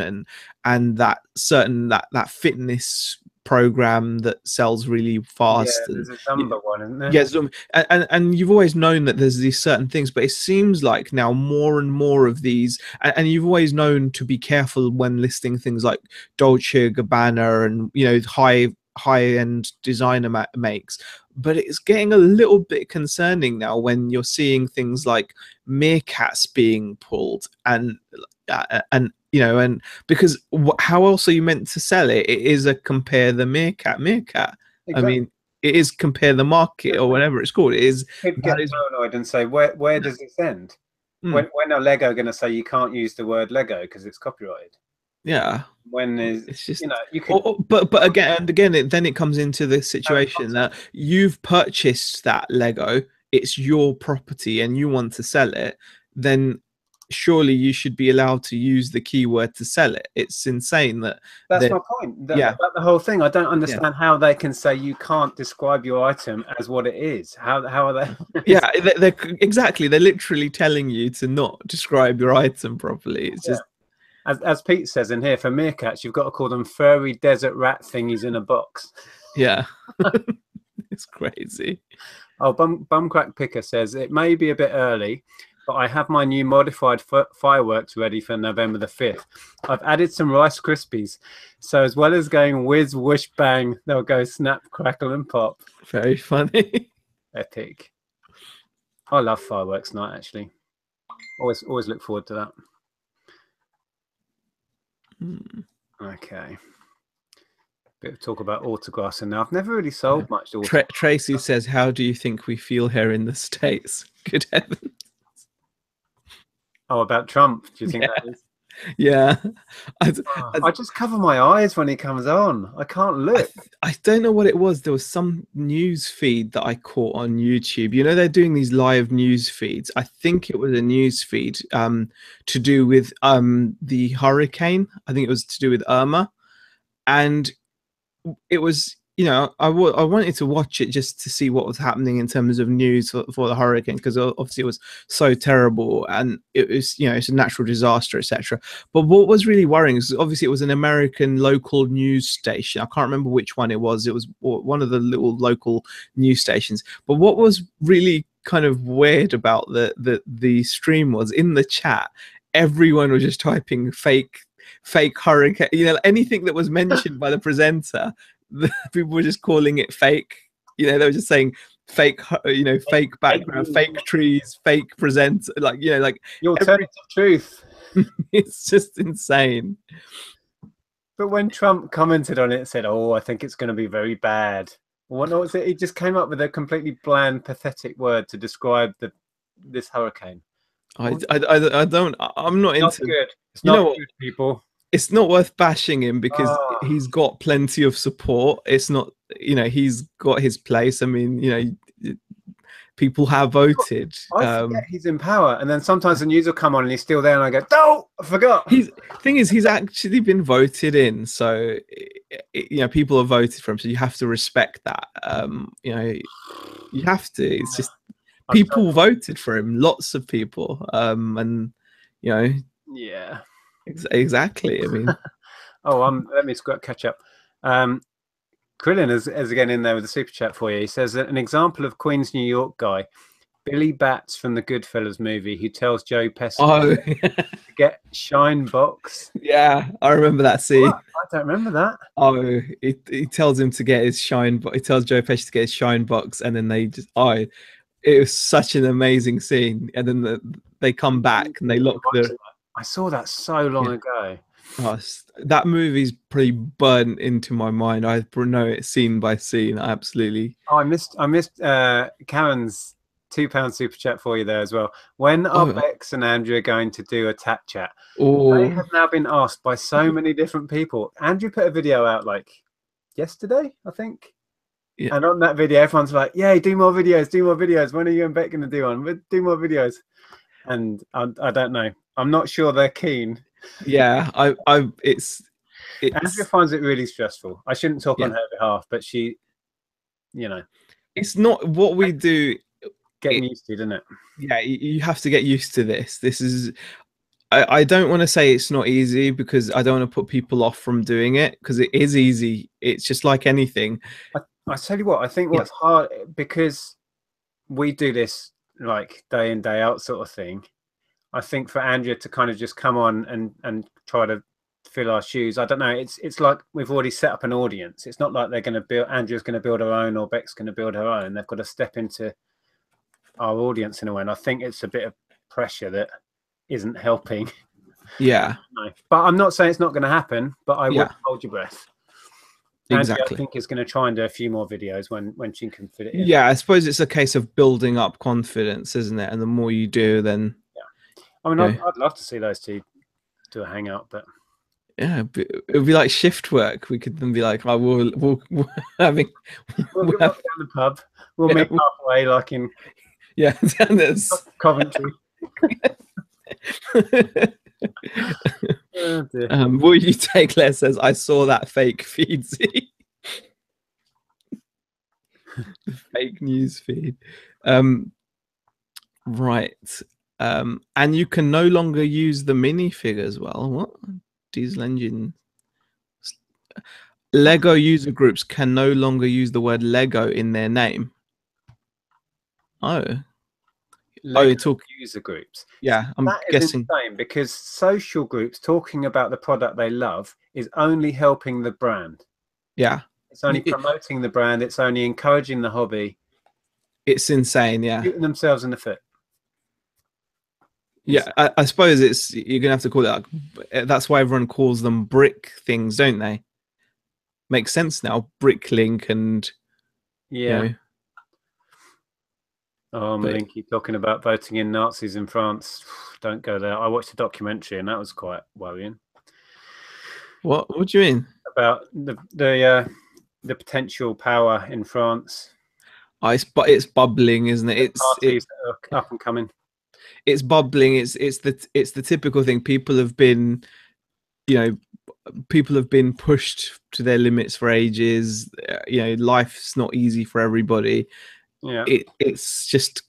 and that certain that fitness program that sells really fast. Yeah, there's a Zumba one, isn't there? Yes, and you've always known that there's these certain things, but it seems like now more and more of these, and you've always known to be careful when listing things like Dolce Gabbana and, you know, high-end designer makes, but it's getting a little bit concerning now when you're seeing things like meerkats being pulled and you know, and because how else are you meant to sell it? It is a compare the meerkat. Exactly. I mean, it is compare the market or whatever it's called. It is. People get paranoid and say, where does this end? When are Lego going to say you can't use the word Lego because it's copyrighted? Yeah. When is it's just, you know, you can. But again, then it comes into the situation that you've purchased that Lego. It's your property and you want to sell it. Then surely you should be allowed to use the keyword to sell it. It's insane that. That's my point. About the whole thing. I don't understand how they can say you can't describe your item as what it is. How are they? Yeah, they're exactly. They're literally telling you to not describe your item properly. It's just. As Pete says in here, for meerkats, you've got to call them furry desert rat thingies in a box. Yeah. It's crazy. Oh, Bumcrack Picker says, it may be a bit early, but I have my new modified fireworks ready for November the 5th. I've added some Rice Krispies. So as well as going whiz, whoosh, bang, they'll go snap, crackle, and pop. Very funny. Epic. I love fireworks night, actually. Always look forward to that. Okay. Bit of talk about autographs, and now I've never really sold much. Tracy says, "How do you think we feel here in the States?" Good heavens! Oh, about Trump? Do you think that is? Yeah. I just cover my eyes when he comes on. I can't look. I don't know what it was. There was some news feed that I caught on YouTube. You know, they're doing these live news feeds. I think it was a news feed to do with the hurricane. I think it was to do with Irma. And it was, you know, I wanted to watch it just to see what was happening in terms of news for the hurricane, because obviously it was so terrible and it was, you know, it's a natural disaster, etc. But what was really worrying is obviously it was an American local news station. I can't remember which one it was. It was one of the little local news stations. But what was really kind of weird about the stream was, in the chat, everyone was just typing fake hurricane, you know, anything that was mentioned by the presenter, people were just calling it fake. You know, they were just saying fake, you know, fake background, fake trees, fake presenter, like, you know, like the alternative truth. It's just insane. But when Trump commented on it and said, "Oh, I think it's going to be very bad," what was it? He just came up with a completely bland, pathetic word to describe this hurricane. I'm not into. Not good. It's not good, people. It's not worth bashing him because he's got plenty of support. It's not, you know, he's got his place. I mean, you know, people have voted. I forget he's in power, and then sometimes the news will come on and he's still there, and I go, "Oh, I forgot." Thing is, he's actually been voted in, so you know, people have voted for him, so you have to respect that. You know, you have to. It's just people voted for him, lots of people, and you know, yeah. Exactly. I mean, let me catch up. Krillin is again in there with the super chat for you. He says that an example of Queens, New York guy, Billy Batts from the Goodfellas movie, who tells Joe Pesci to get shine box. Yeah, I remember that scene. What? I don't remember that. Oh, he tells him to get his shine box. He tells Joe Pesci to get his shine box, and then they just it was such an amazing scene. And then they come back and they lock the. I saw that so long ago. Oh, that movie's pretty burnt into my mind. I know it scene by scene. Absolutely. Oh, I missed Karen's £2 super chat for you there as well. When are Bex and Andrea going to do a TATCHAT? They have now been asked by so many different people. Andrew put a video out like yesterday, I think. Yeah. And on that video, everyone's like, "Yay, do more videos, do more videos. When are you and Beck going to do one? Do more videos." And I don't know. I'm not sure they're keen. Yeah, it's Andrea finds it really stressful. I shouldn't talk on her behalf, but she, you know, it's not what we do. Getting used to, isn't it? Yeah, you have to get used to this. This is. I don't want to say it's not easy because I don't want to put people off from doing it because it is easy. It's just like anything. I tell you what, I think what's hard because we do this like day in, day out sort of thing. I think for Andrea to kind of just come on and try to fill our shoes, I don't know. It's like we've already set up an audience. It's not like they're going to build. Andrea's going to build her own or Beck's going to build her own. They've got to step into our audience in a way. And I think it's a bit of pressure that isn't helping. Yeah. But I'm not saying it's not going to happen. But I would hold your breath. Exactly. Andrea, I think is going to try and do a few more videos when she can fit it in. Yeah, I suppose it's a case of building up confidence, isn't it? And the more you do, then I mean, I'd love to see those two do a hangout, but yeah, it would be like shift work. We could then be like, "Oh, we'll go down the pub. We'll meet halfway, like in Coventry." Oh, will you take less? Says I saw that fake feed. Fake news feed. Right. And you can no longer use the minifig as well. What? Diesel engine. Lego user groups can no longer use the word Lego in their name. Lego user groups. Yeah, I'm guessing. Insane because social groups talking about the product they love is only helping the brand. Yeah. It's only promoting the brand. It's only encouraging the hobby. It's insane, yeah. Shooting themselves in the foot. Yeah, I suppose you're gonna have to call it. That's why everyone calls them brick things, don't they? Makes sense now. Bricklink and Oh, Malinky talking about voting in Nazis in France. Don't go there. I watched a documentary and that was quite worrying. What do you mean? About the potential power in France. It's bubbling, isn't it? It's parties that are up and coming. It's bubbling. It's the typical thing. People have been, pushed to their limits for ages. Life's not easy for everybody. Yeah, it's just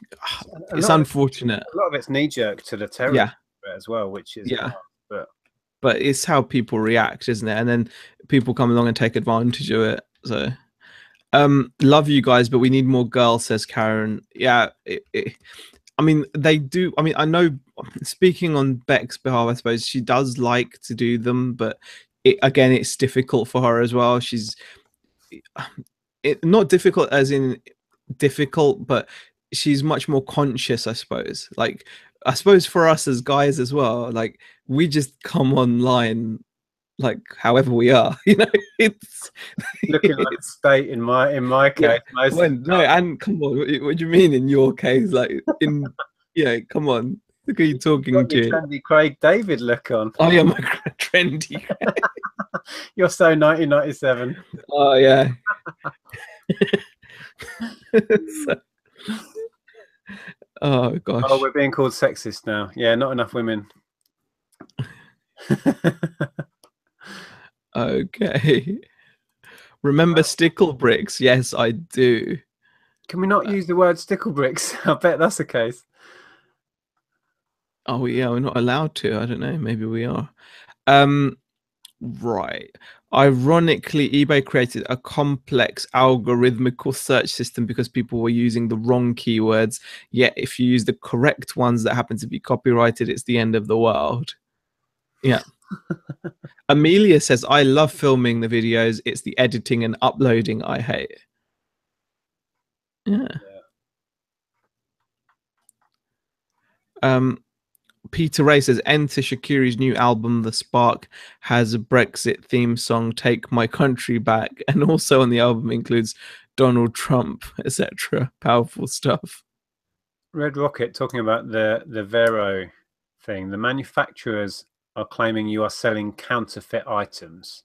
it's unfortunate. A lot of it's knee jerk to the terror as well, which is hard, but it's how people react, isn't it? And then people come along and take advantage of it. So, love you guys, but we need more girls, says Karen. Yeah, I mean, they do. I mean, I know, speaking on Beck's behalf, I suppose she does like to do them, but it's difficult for her as well. She's not difficult as in difficult, but she's much more conscious, I suppose. Like, I suppose for us as guys as well, like we just come online like however we are, it's looking like a state in my case. And come on, what do you mean in your case? Like in come on, look who you're talking to. Trendy Craig David look on. Oh yeah, my trendy. You're so 1997. Oh yeah. Oh gosh. Oh, we're being called sexist now. Yeah, not enough women. Okay. Remember stickle bricks? Yes, I do. Can we not use the word stickle bricks? I bet that's the case. Oh yeah, we're not allowed to. I don't know. Maybe we are. Right. Ironically, eBay created a complex algorithmical search system because people were using the wrong keywords. Yet, if you use the correct ones that happen to be copyrighted, it's the end of the world. Yeah. Amelia says, I love filming the videos. It's the editing and uploading I hate. Yeah. Peter Ray says, enter Shakiri's new album, The Spark, has a Brexit theme song, Take My Country Back. And also on the album includes Donald Trump, etc. Powerful stuff. Red Rocket talking about the Vero thing. The manufacturers are claiming you are selling counterfeit items.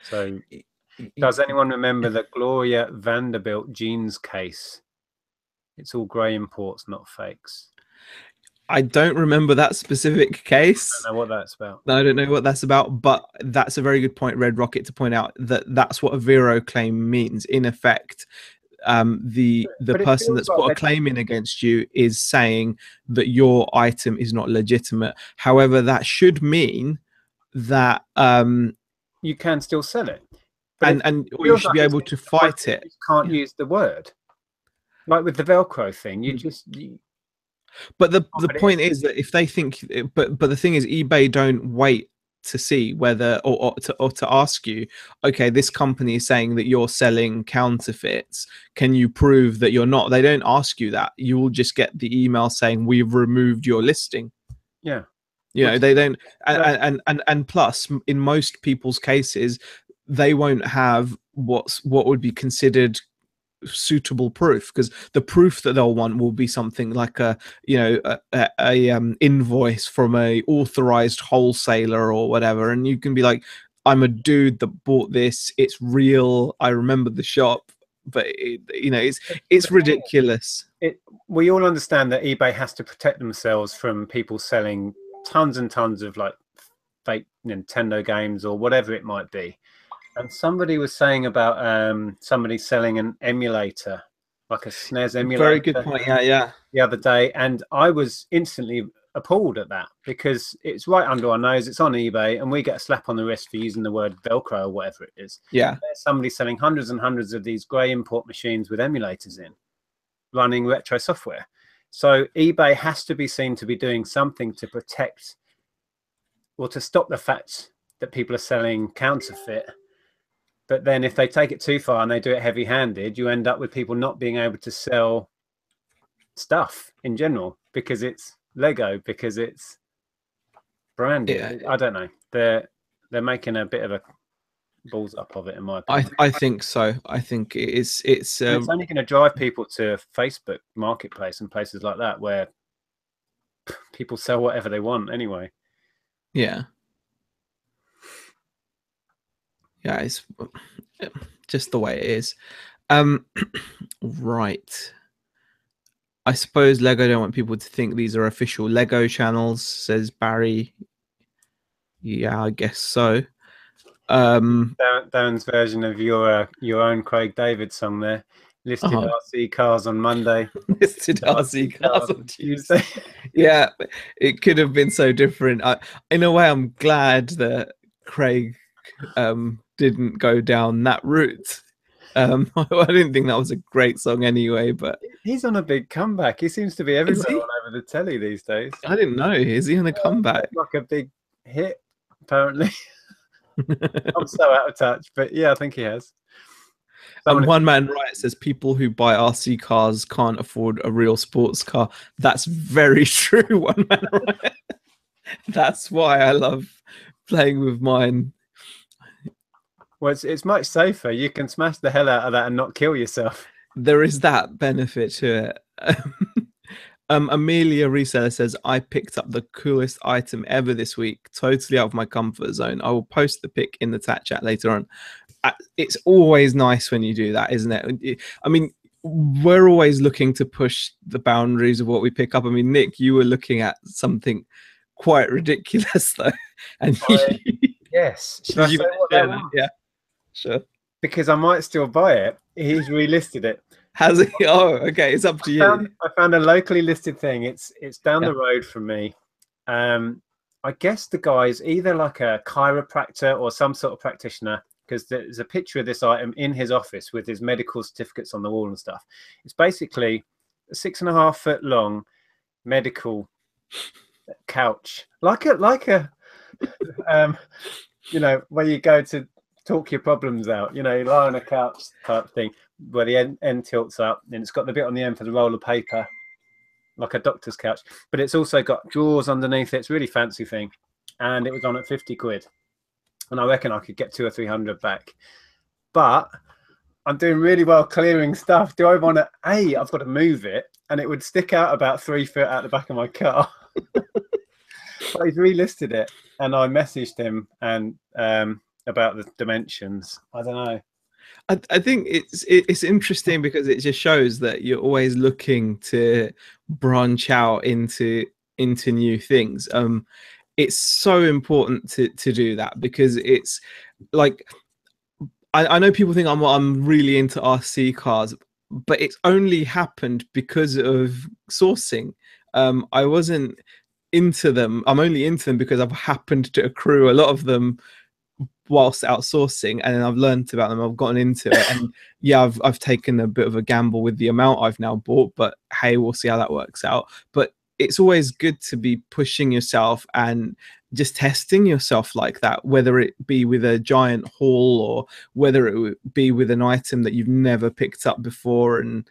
So does anyone remember the Gloria Vanderbilt jeans case? It's all grey imports, not fakes. I don't remember that specific case. I don't know what that's about. No, I don't know what that's about, but that's a very good point, Red Rocket, to point out that that's what a Vero claim means. In effect, the person that's put a claim in against you is saying that your item is not legitimate. However, that should mean that you can still sell it, but or you should be able to fight it. You can't use the word, like with the Velcro thing. You just. But the point is that if they think, but the thing is, eBay don't wait to see whether or to ask you, okay, this company is saying that you're selling counterfeits. Can you prove that you're not? They don't ask you that. You will just get the email saying we've removed your listing. Yeah. You know, they don't, and plus, in most people's cases, they won't have what would be considered suitable proof, because the proof that they'll want will be something like a invoice from a authorized wholesaler or whatever, and you can be like, I'm a dude that bought this, it's real, I remember the shop. But it's ridiculous. We all understand that eBay has to protect themselves from people selling tons and tons of like fake Nintendo games or whatever it might be. And somebody was saying about somebody selling an emulator, like a SNES emulator. Very good point. Yeah. The other day, and I was instantly appalled at that, because it's right under our nose. It's on eBay, and we get a slap on the wrist for using the word Velcro or whatever it is. Yeah. There's somebody selling hundreds and hundreds of these grey import machines with emulators in, running retro software. So eBay has to be seen to be doing something to protect or to stop the fact that people are selling counterfeit. But then if they take it too far and they do it heavy-handed, you end up with people not being able to sell stuff in general because it's Lego, because it's branded. Yeah. I don't know. They're making a bit of a balls up of it, in my opinion. I think so. I think it's only going to drive people to Facebook Marketplace and places like that where people sell whatever they want anyway. Yeah. Yeah, it's just the way it is. Right. I suppose Lego don't want people to think these are official Lego channels, says Barry. Yeah, I guess so. Darren's version of your own Craig David song there. Listed RC cars on Monday. Listed RC cars on Tuesday. Yeah, it could have been so different. In a way, I'm glad that Craig didn't go down that route. I didn't think that was a great song anyway, but he's on a big comeback. He seems to be everywhere all over the telly these days. I didn't know. Is he on a comeback? Like a big hit, apparently. I'm so out of touch, but yeah, I think he has. And One Man Riot says people who buy RC cars can't afford a real sports car. That's very true, One Man Riot. That's why I love playing with mine. Well, it's much safer. You can smash the hell out of that and not kill yourself. There is that benefit to it. Amelia Reseller says, I picked up the coolest item ever this week, totally out of my comfort zone. I will post the pic in the TATCHAT later on. It's always nice when you do that, isn't it? I mean, we're always looking to push the boundaries of what we pick up. I mean, Nick, you were looking at something quite ridiculous, though. And yes. Should I say what that was? Yeah. Sure. Because I might still buy it. He's relisted it. Has he? Oh, okay. It's up to you. I found a locally listed thing. It's down the road from me. I guess the guy's either like a chiropractor or some sort of practitioner, because there's a picture of this item in his office with his medical certificates on the wall and stuff. It's basically a 6.5 foot long medical couch, like a you know, where you go to talk your problems out, you know, you lie on a couch type thing where the end tilts up, and it's got the bit on the end for the roll of paper. like a doctor's couch, but it's also got drawers underneath it. It's a really fancy thing, and it was on at 50 quid, and I reckon I could get 200 or 300 back. But I'm doing really well clearing stuff. Do I want to? I've got to move it, and it would stick out about 3 foot out the back of my car. But he's relisted it, and I messaged him and about the dimensions. I don't know. I think it's interesting because it just shows that you're always looking to branch out into new things. It's so important to do that, because it's like, I know people think I'm really into RC cars, but it's only happened because of sourcing. I wasn't into them. I'm only into them because I've happened to accrue a lot of them whilst outsourcing, and then I've learned about them. I've gotten into it, and yeah, I've taken a bit of a gamble with the amount I've now bought, but hey, we'll see how that works out. But it's always good to be pushing yourself and just testing yourself like that, whether it be with a giant haul or whether it would be with an item that you've never picked up before. And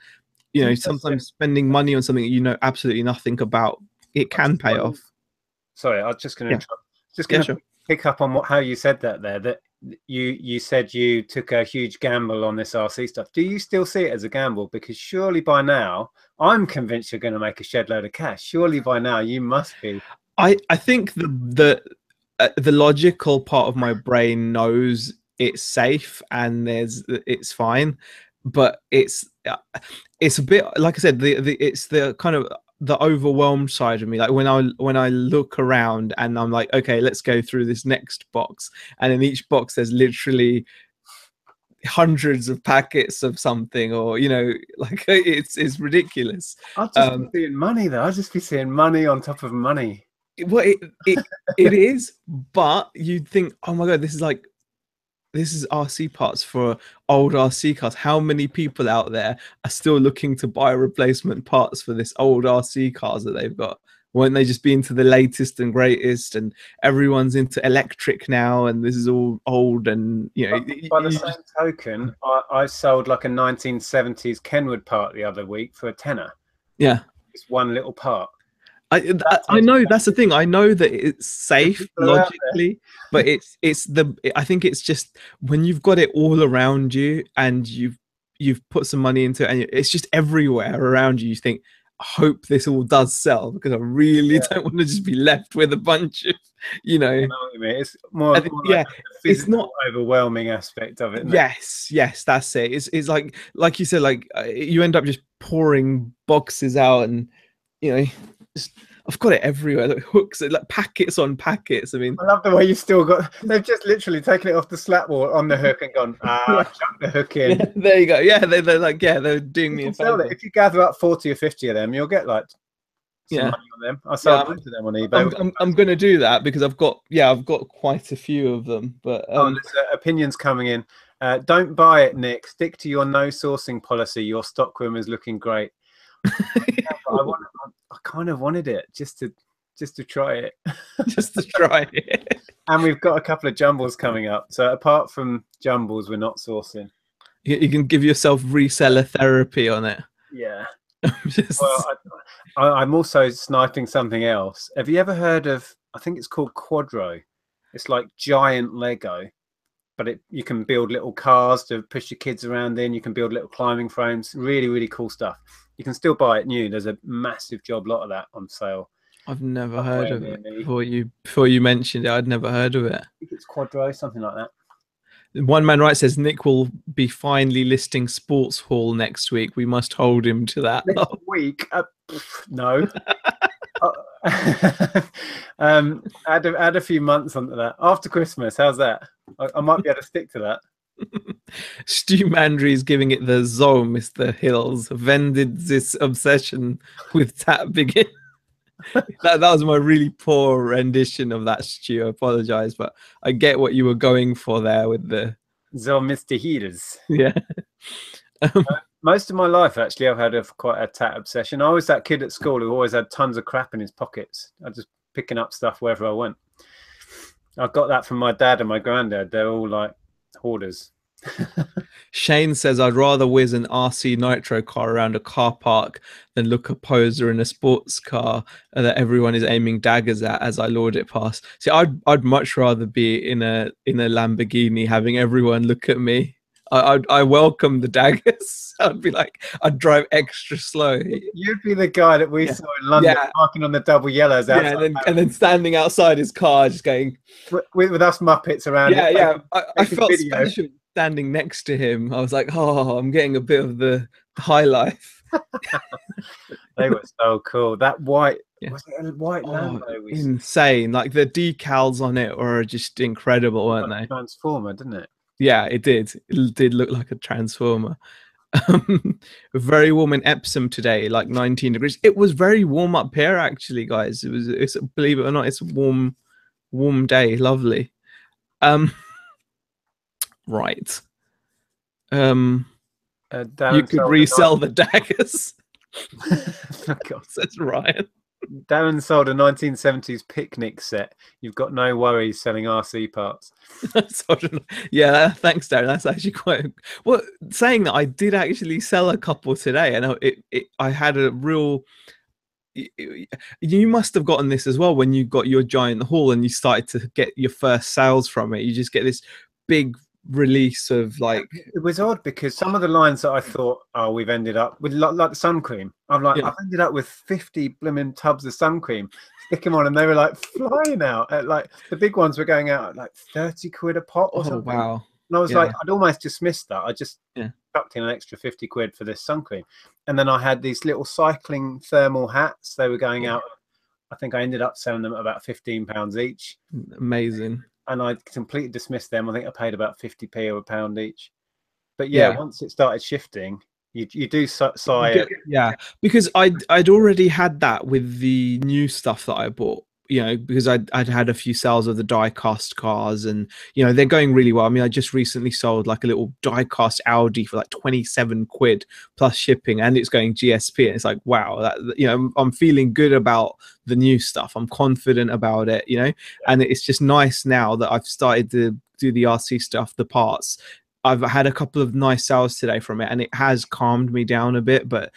you know, sometimes spending money on something you know absolutely nothing about, it can pay off. Sorry, I was just going to pick up on how you said that there, that you said you took a huge gamble on this RC stuff. Do you still see it as a gamble? Because surely by now, I'm convinced you're going to make a shed load of cash. Surely by now you must be. I think the logical part of my brain knows it's safe and it's fine, but it's a bit, like I said, it's the kind of the overwhelmed side of me. Like when I look around and I'm like, okay, let's go through this next box, and in each box there's literally hundreds of packets of something, or you know, like it's ridiculous. I'll just be seeing money though. I'll just be seeing money on top of money. Well, it is, but you'd think, oh my god, this is RC parts for old RC cars. How many people out there are still looking to buy replacement parts for this old RC cars that they've got? Won't they just be into the latest and greatest? And everyone's into electric now, and this is all old. And you know, by the same token, I sold like a 1970s Kenwood part the other week for £10. Yeah, it's one little part. I know that's the thing. I know that it's safe logically, but I think it's just when you've got it all around you and you've put some money into it and it's just everywhere around you. You think, I hope this all does sell, because I really don't want to just be left with a bunch of, you know. I know what you mean. It's more like it's not overwhelming aspect of it. Yes, that's it. It's like you said, like you end up just pouring boxes out, and you know, I've got it everywhere. Like hooks, like packets on packets. I mean, I love the way you still got. They've just literally taken it off the slat wall on the hook and gone, chuck the hook in. Yeah, there you go. Yeah, they're like, yeah, they're doing me a favor. If you gather up 40 or 50 of them, you'll get like some money on them. I sold most of them on eBay. I'm going to do that because I've got quite a few of them. But there's opinions coming in. Don't buy it, Nick. Stick to your no sourcing policy. Your stockroom is looking great. I kind of wanted it just to try it. Just to try it. And we've got a couple of jumbles coming up. So apart from jumbles, we're not sourcing. You can give yourself reseller therapy on it. Yeah. Well, I'm also sniping something else. Have you ever heard of, I think it's called Quadro. It's like giant Lego, but you can build little cars to push your kids around in. You can build little climbing frames. Really, really cool stuff. You can still buy it new. There's a massive job lot of that on sale. I've never heard of it before you mentioned it. I'd never heard of it. I think it's Quadro, something like that. One man right says Nick will be finally listing Sports Hall next week. We must hold him to that. Next week? No. Add a few months onto that. After Christmas, how's that? I might be able to stick to that. Stu Mandry is giving it the zo, Mr. Hills. When did this obsession with tap begin? that was my really poor rendition of that, Stu. I apologize, but I get what you were going for there with the zo, Mr. Hills. Yeah. Most of my life, actually, I've had quite a tat obsession. I was that kid at school who always had tons of crap in his pockets. I was just picking up stuff wherever I went. I got that from my dad and my granddad. They're all like hoarders. Shane says, I'd rather whiz an RC Nitro car around a car park than look a poser in a sports car that everyone is aiming daggers at as I lord it past. See, I'd much rather be in a Lamborghini having everyone look at me. I welcome the daggers. I'd be like, I'd drive extra slow. You'd be the guy that we saw in London parking on the double yellows outside. Yeah, and then standing outside his car, just going with us Muppets around. Yeah, I felt special standing next to him. I was like, oh, I'm getting a bit of the high life. They were so cool. That white, was it a white Lambo? Insane. Like the decals on it were just incredible, weren't they? Transformer, didn't it? Yeah, it did. It did look like a transformer. Very warm in Epsom today, like 19 degrees. It was very warm up here, actually, guys. It's believe it or not, it's a warm day. Lovely. Right. You could resell the daggers. God, says Ryan. Darren sold a 1970s picnic set. You've got no worries selling RC parts. Yeah, thanks, Darren. That's actually quite well. Saying that, I did actually sell a couple today, and I had a real. You must have gotten this as well when you got your giant haul and you started to get your first sales from it. You just get this big release of like. It was odd because some of the lines that I thought, oh, we've ended up with like the sun cream. I'm like, I've ended up with 50 blooming tubs of sun cream. Stick them on, and they were like flying out. Like the big ones were going out at like 30 quid a pot or something. Wow! And I was like, I'd almost dismissed that. I just chucked in an extra 50 quid for this sun cream, and then I had these little cycling thermal hats. They were going out. I think I ended up selling them at about £15 each. Amazing. And I completely dismissed them. I think I paid about 50p or £1 each. But once it started shifting, you do sigh. Yeah, because I'd already had that with the new stuff that I bought. You know, because I'd had a few sales of the die-cast cars, and you know they're going really well. I mean, I just recently sold like a little die-cast Audi for like 27 quid plus shipping, and it's going GSP. And it's like, wow, that, you know, I'm feeling good about the new stuff. I'm confident about it, you know, and it's just nice now that I've started to do the RC stuff, the parts. I've had a couple of nice sales today from it, and it has calmed me down a bit. But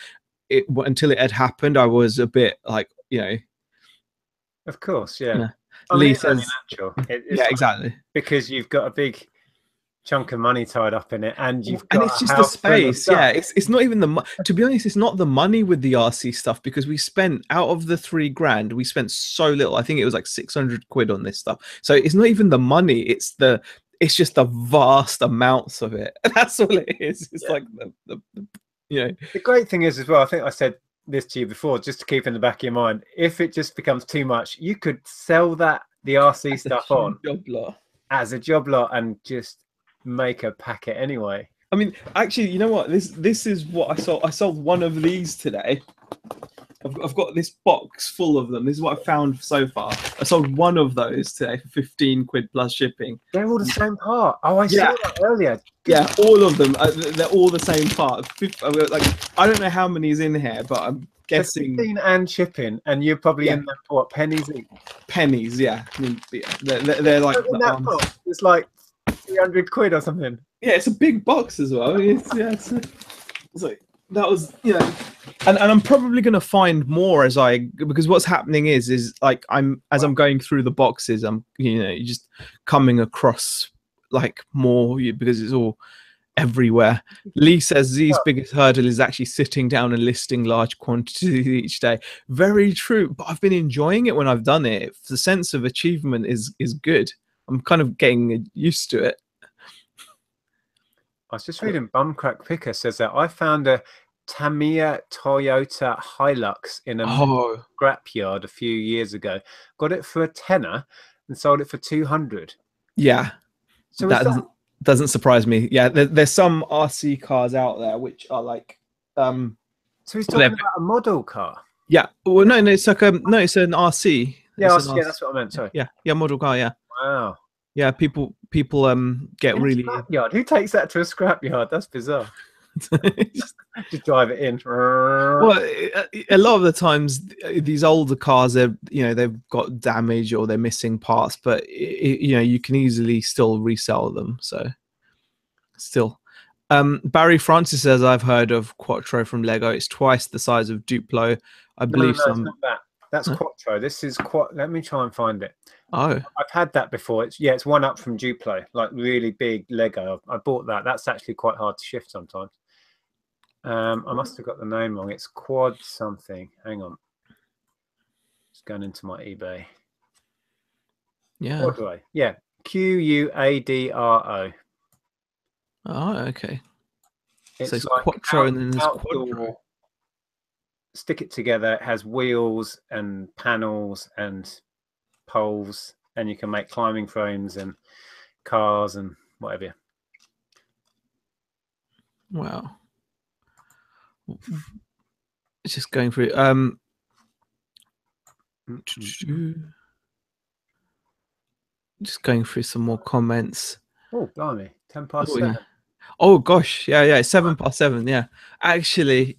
until it had happened, I was a bit like, you know. Of course, yeah. Lee says, natural. Exactly. Because you've got a big chunk of money tied up in it, and it's just the space. Yeah, it's not even to be honest, it's not the money with the RC stuff, because we spent out of the $3 grand, we spent so little. I think it was like 600 quid on this stuff. So it's not even the money. It's just the vast amounts of it. That's all it is. It's like the you know. The great thing is as well, I think I said this to you before, just to keep in the back of your mind, if it just becomes too much, you could sell the RC stuff on as a job lot and just make a packet anyway. I mean, actually, you know what? This is what I sold. I sold one of these today. I've got this box full of them. This is what I found so far. I sold one of those today for 15 quid plus shipping. They're all the same part. Oh, I saw that earlier. Yeah, all of them. They're all the same part. Like, I don't know how many's in here, but I'm guessing 15 and shipping, and you're probably in there for what, pennies each? Pennies, yeah. I mean, they're like in that box, it's like 300 quid or something. Yeah, it's a big box as well. It's like that was, you know, and I'm probably going to find more because what's happening is like I'm going through the boxes, I'm, you know, just coming across like more, because it's all everywhere. Lee says Z's biggest hurdle is actually sitting down and listing large quantities each day. Very true, but I've been enjoying it when I've done it. The sense of achievement is good. I'm kind of getting used to it. I was just reading Bumcrack Picker says that I found a Tamiya Toyota Hilux in a scrapyard a few years ago. Got it for £10 and sold it for 200. Yeah, so that doesn't surprise me. Yeah, there's some RC cars out there which are like. So he's talking about a model car. Yeah. Well, no, it's like it's an RC. Yeah, that's what I meant. Sorry. Yeah, model car. Yeah. Wow. Yeah, people get really. Scrapyard. Who takes that to a scrapyard? That's bizarre. Just drive it in. Well, a lot of the times these older cars, they've got damage or they're missing parts, but you know, you can easily still resell them. So Still. Barry Francis says, I've heard of Quattro from Lego. It's twice the size of Duplo. I believe No, it's not that. That's Quattro. This is Let me try and find it. Oh, I've had that before. It's one up from Duplo, like really big Lego. I bought that. That's actually quite hard to shift sometimes. I must have got the name wrong. It's Quad something. Hang on. It's going into my eBay. yeah. Quadro. Yeah. Quadro. Oh, okay. It's so it's like Quattro and then there's Quadro. Stick it together. It has wheels and panels and poles, and you can make climbing frames and cars and whatever. Wow. It's just going through. Just going through some more comments. Oh, blimey. 10 past 7. Yeah. Oh, gosh. Yeah. It's 7 past 7. Yeah. Actually,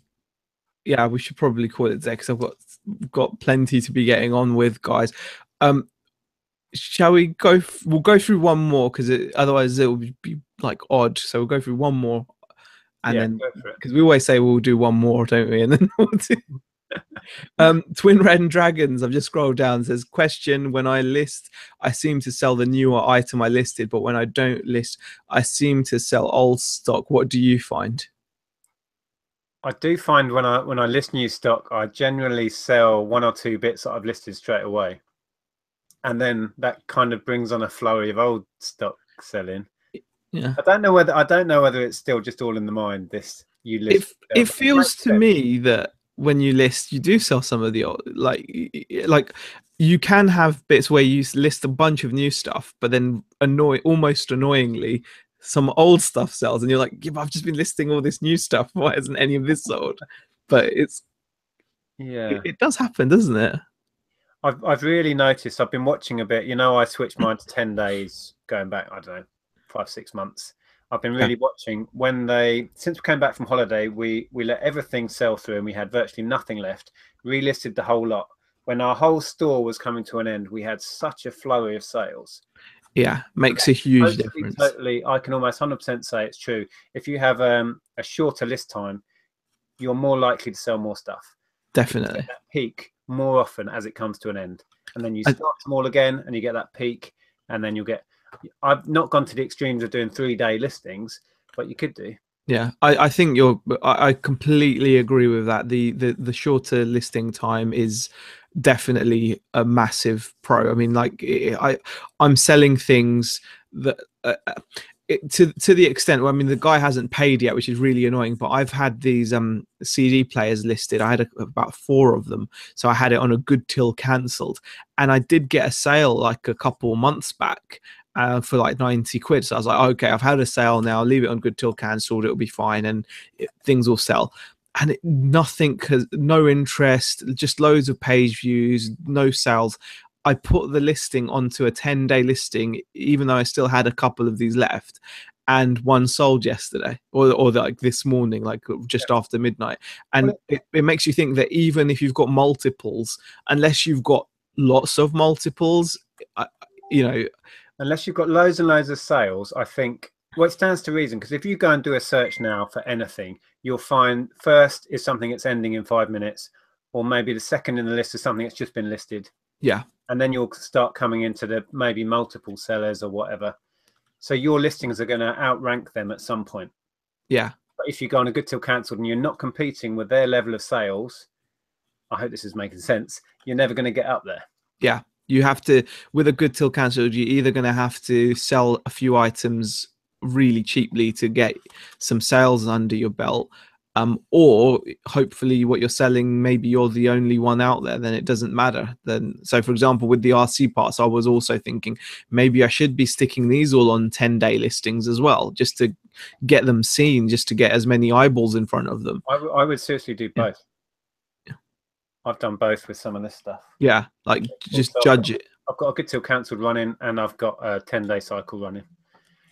yeah, we should probably call it there because I've got plenty to be getting on with, guys. Shall we go? We'll go through one more because otherwise it will be like odd. So we'll go through one more, and then because we always say we'll do one more, don't we? And then we'll do. Twin Red Dragons. I've just scrolled down. Says question: when I list, I seem to sell the newer item I listed, but when I don't list, I seem to sell old stock. What do you find? I do find when I list new stock, I generally sell 1 or 2 bits that I've listed straight away, and then that kind of brings on a flurry of old stock selling. Yeah, I don't know whether it's still just all in the mind. This you list. It feels to me that when you list, you do sell some of the old, like you can have bits where you list a bunch of new stuff, but then almost annoyingly, some old stuff sells, and you're like, yeah, I've just been listing all this new stuff. Why isn't any of this sold? But it does happen, doesn't it? I've really noticed. I've been watching a bit. You know, I switched mine to 10 days going back. I don't know, 5-6 months. I've been really watching since we came back from holiday, we let everything sell through and we had virtually nothing left. Relisted the whole lot. When our whole store was coming to an end, we had such a flurry of sales. Yeah, makes a huge difference. Totally, I can almost 100% say it's true. If you have a shorter list time, you're more likely to sell more stuff. Definitely. You get that peak more often as it comes to an end, and then you start small again, and you get that peak, and then you'll get. I've not gone to the extremes of doing 3-day listings, but you could do. Yeah, I think I completely agree with that. The shorter listing time is definitely a massive pro. I mean, like I'm selling things that to the extent where, I mean, the guy hasn't paid yet, which is really annoying, but I've had these CD players listed. I had about 4 of them, so I had it on a good till cancelled, and I did get a sale like a couple months back for like 90 quid. So I was like, okay, I've had a sale now, leave it on good till cancelled, it'll be fine, and things will sell. And nothing, no interest, just loads of page views, no sales. I put the listing onto a 10-day listing, even though I still had a couple of these left, and one sold yesterday or like this morning, like just after midnight. And it makes you think that even if you've got multiples, unless you've got lots of multiples, unless you've got loads and loads of sales, I think, well, it stands to reason, because if you go and do a search now for anything, you'll find first is something that's ending in 5 minutes, or maybe the second in the list is something that's just been listed. Yeah. And then you'll start coming into the maybe multiple sellers or whatever. So your listings are going to outrank them at some point. Yeah. But if you go on a good till cancelled and you're not competing with their level of sales, I hope this is making sense, you're never going to get up there. Yeah. You have to, with a good till cancelled, you're either going to have to sell a few items really cheaply to get some sales under your belt, or hopefully what you're selling, maybe you're the only one out there, then it doesn't matter. Then, so for example, with the RC parts, I was also thinking maybe I should be sticking these all on 10-day listings as well, just to get them seen, just to get as many eyeballs in front of them. I would seriously do both. Yeah. I've done both with some of this stuff. Yeah, like just judge it. I've got a good till cancelled running, and I've got a 10-day cycle running.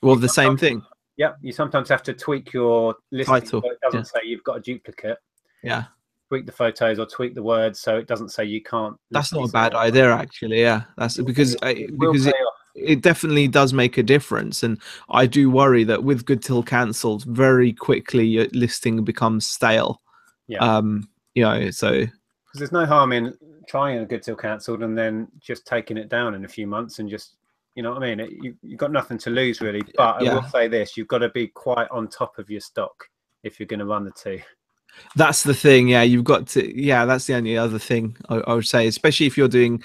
Well, the same thing. Yeah, you sometimes have to tweak your listing title, so it doesn't say you've got a duplicate. Yeah. Tweak the photos or tweak the words so it doesn't say you can't. That's not a bad idea, actually. Yeah, that's because it definitely does make a difference. And I do worry that with Good Till cancelled, very quickly your listing becomes stale. Yeah. You know, so because there's no harm in trying a Good Till cancelled and then just taking it down in a few months and just, you know what I mean? You've got nothing to lose really. But I will say this: you've got to be quite on top of your stock if you're going to run the two. That's the thing. Yeah, you've got to. Yeah, that's the only other thing I would say, especially if you're doing.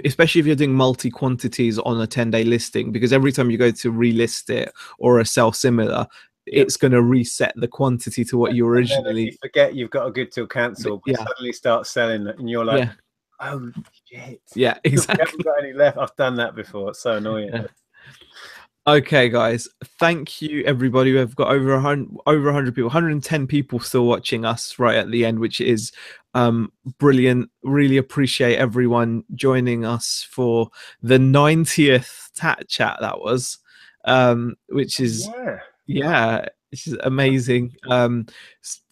Especially if you're doing multi quantities on a 10-day listing, because every time you go to relist it or a sell similar, it's going to reset the quantity to what you originally. If you forget you've got a Good Till cancel, but suddenly start selling it, and you're like, "Oh shit!" Yeah, exactly. I haven't got any left. I've done that before. It's so annoying. Yeah. Okay, guys, thank you everybody. We've got over 100 people, 110 people still watching us right at the end, which is brilliant. Really appreciate everyone joining us for the 90th Tat Chat. That was which is which is amazing.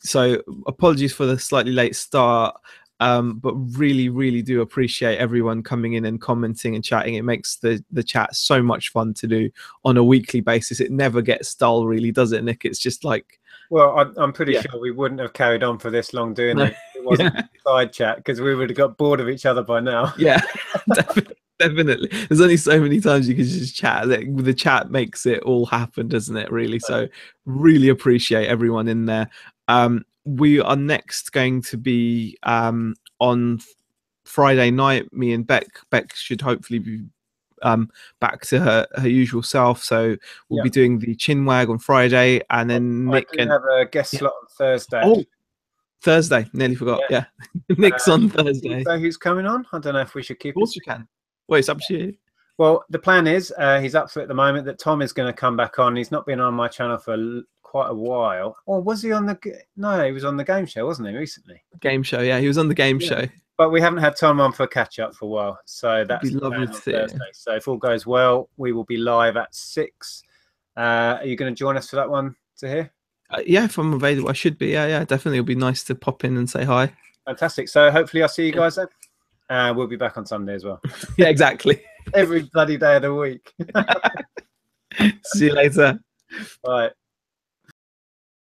So apologies for the slightly late start. But really do appreciate everyone coming in and commenting and chatting. It makes the chat so much fun to do on a weekly basis. It never gets dull, really, does it, Nick? It's just like, well, I'm pretty sure we wouldn't have carried on for this long doing it. It wasn't a side chat, because we would have got bored of each other by now. Yeah, definitely. There's only so many times you can just chat. The chat makes it all happen, doesn't it, really? So really appreciate everyone in there. We are next going to be on Friday night. Me and Beck should hopefully be back to her usual self. So we'll be doing the Chinwag on Friday, and then Nick and have a guest slot on Thursday. Oh, Thursday, nearly forgot. Yeah, Nick's on Thursday. So who's coming on? I don't know if we should keep. Of course, you can. Wait, it's up to you. Well, the plan is he's up for it at the moment that Tom is going to come back on. He's not been on my channel for quite a while. Or was he on the? No, he was on the game show, wasn't he, recently? Game show, yeah, he was on the game show. But we haven't had Tom on for catch up for a while, so that's the plan on Thursday. So if all goes well, we will be live at 6. Are you going to join us for that one, Zaheer? Yeah, if I'm available, I should be. Yeah, definitely. It'll be nice to pop in and say hi. Fantastic. So hopefully I'll see you guys then. We'll be back on Sunday as well. Yeah, exactly. Every bloody day of the week. See you later. Bye.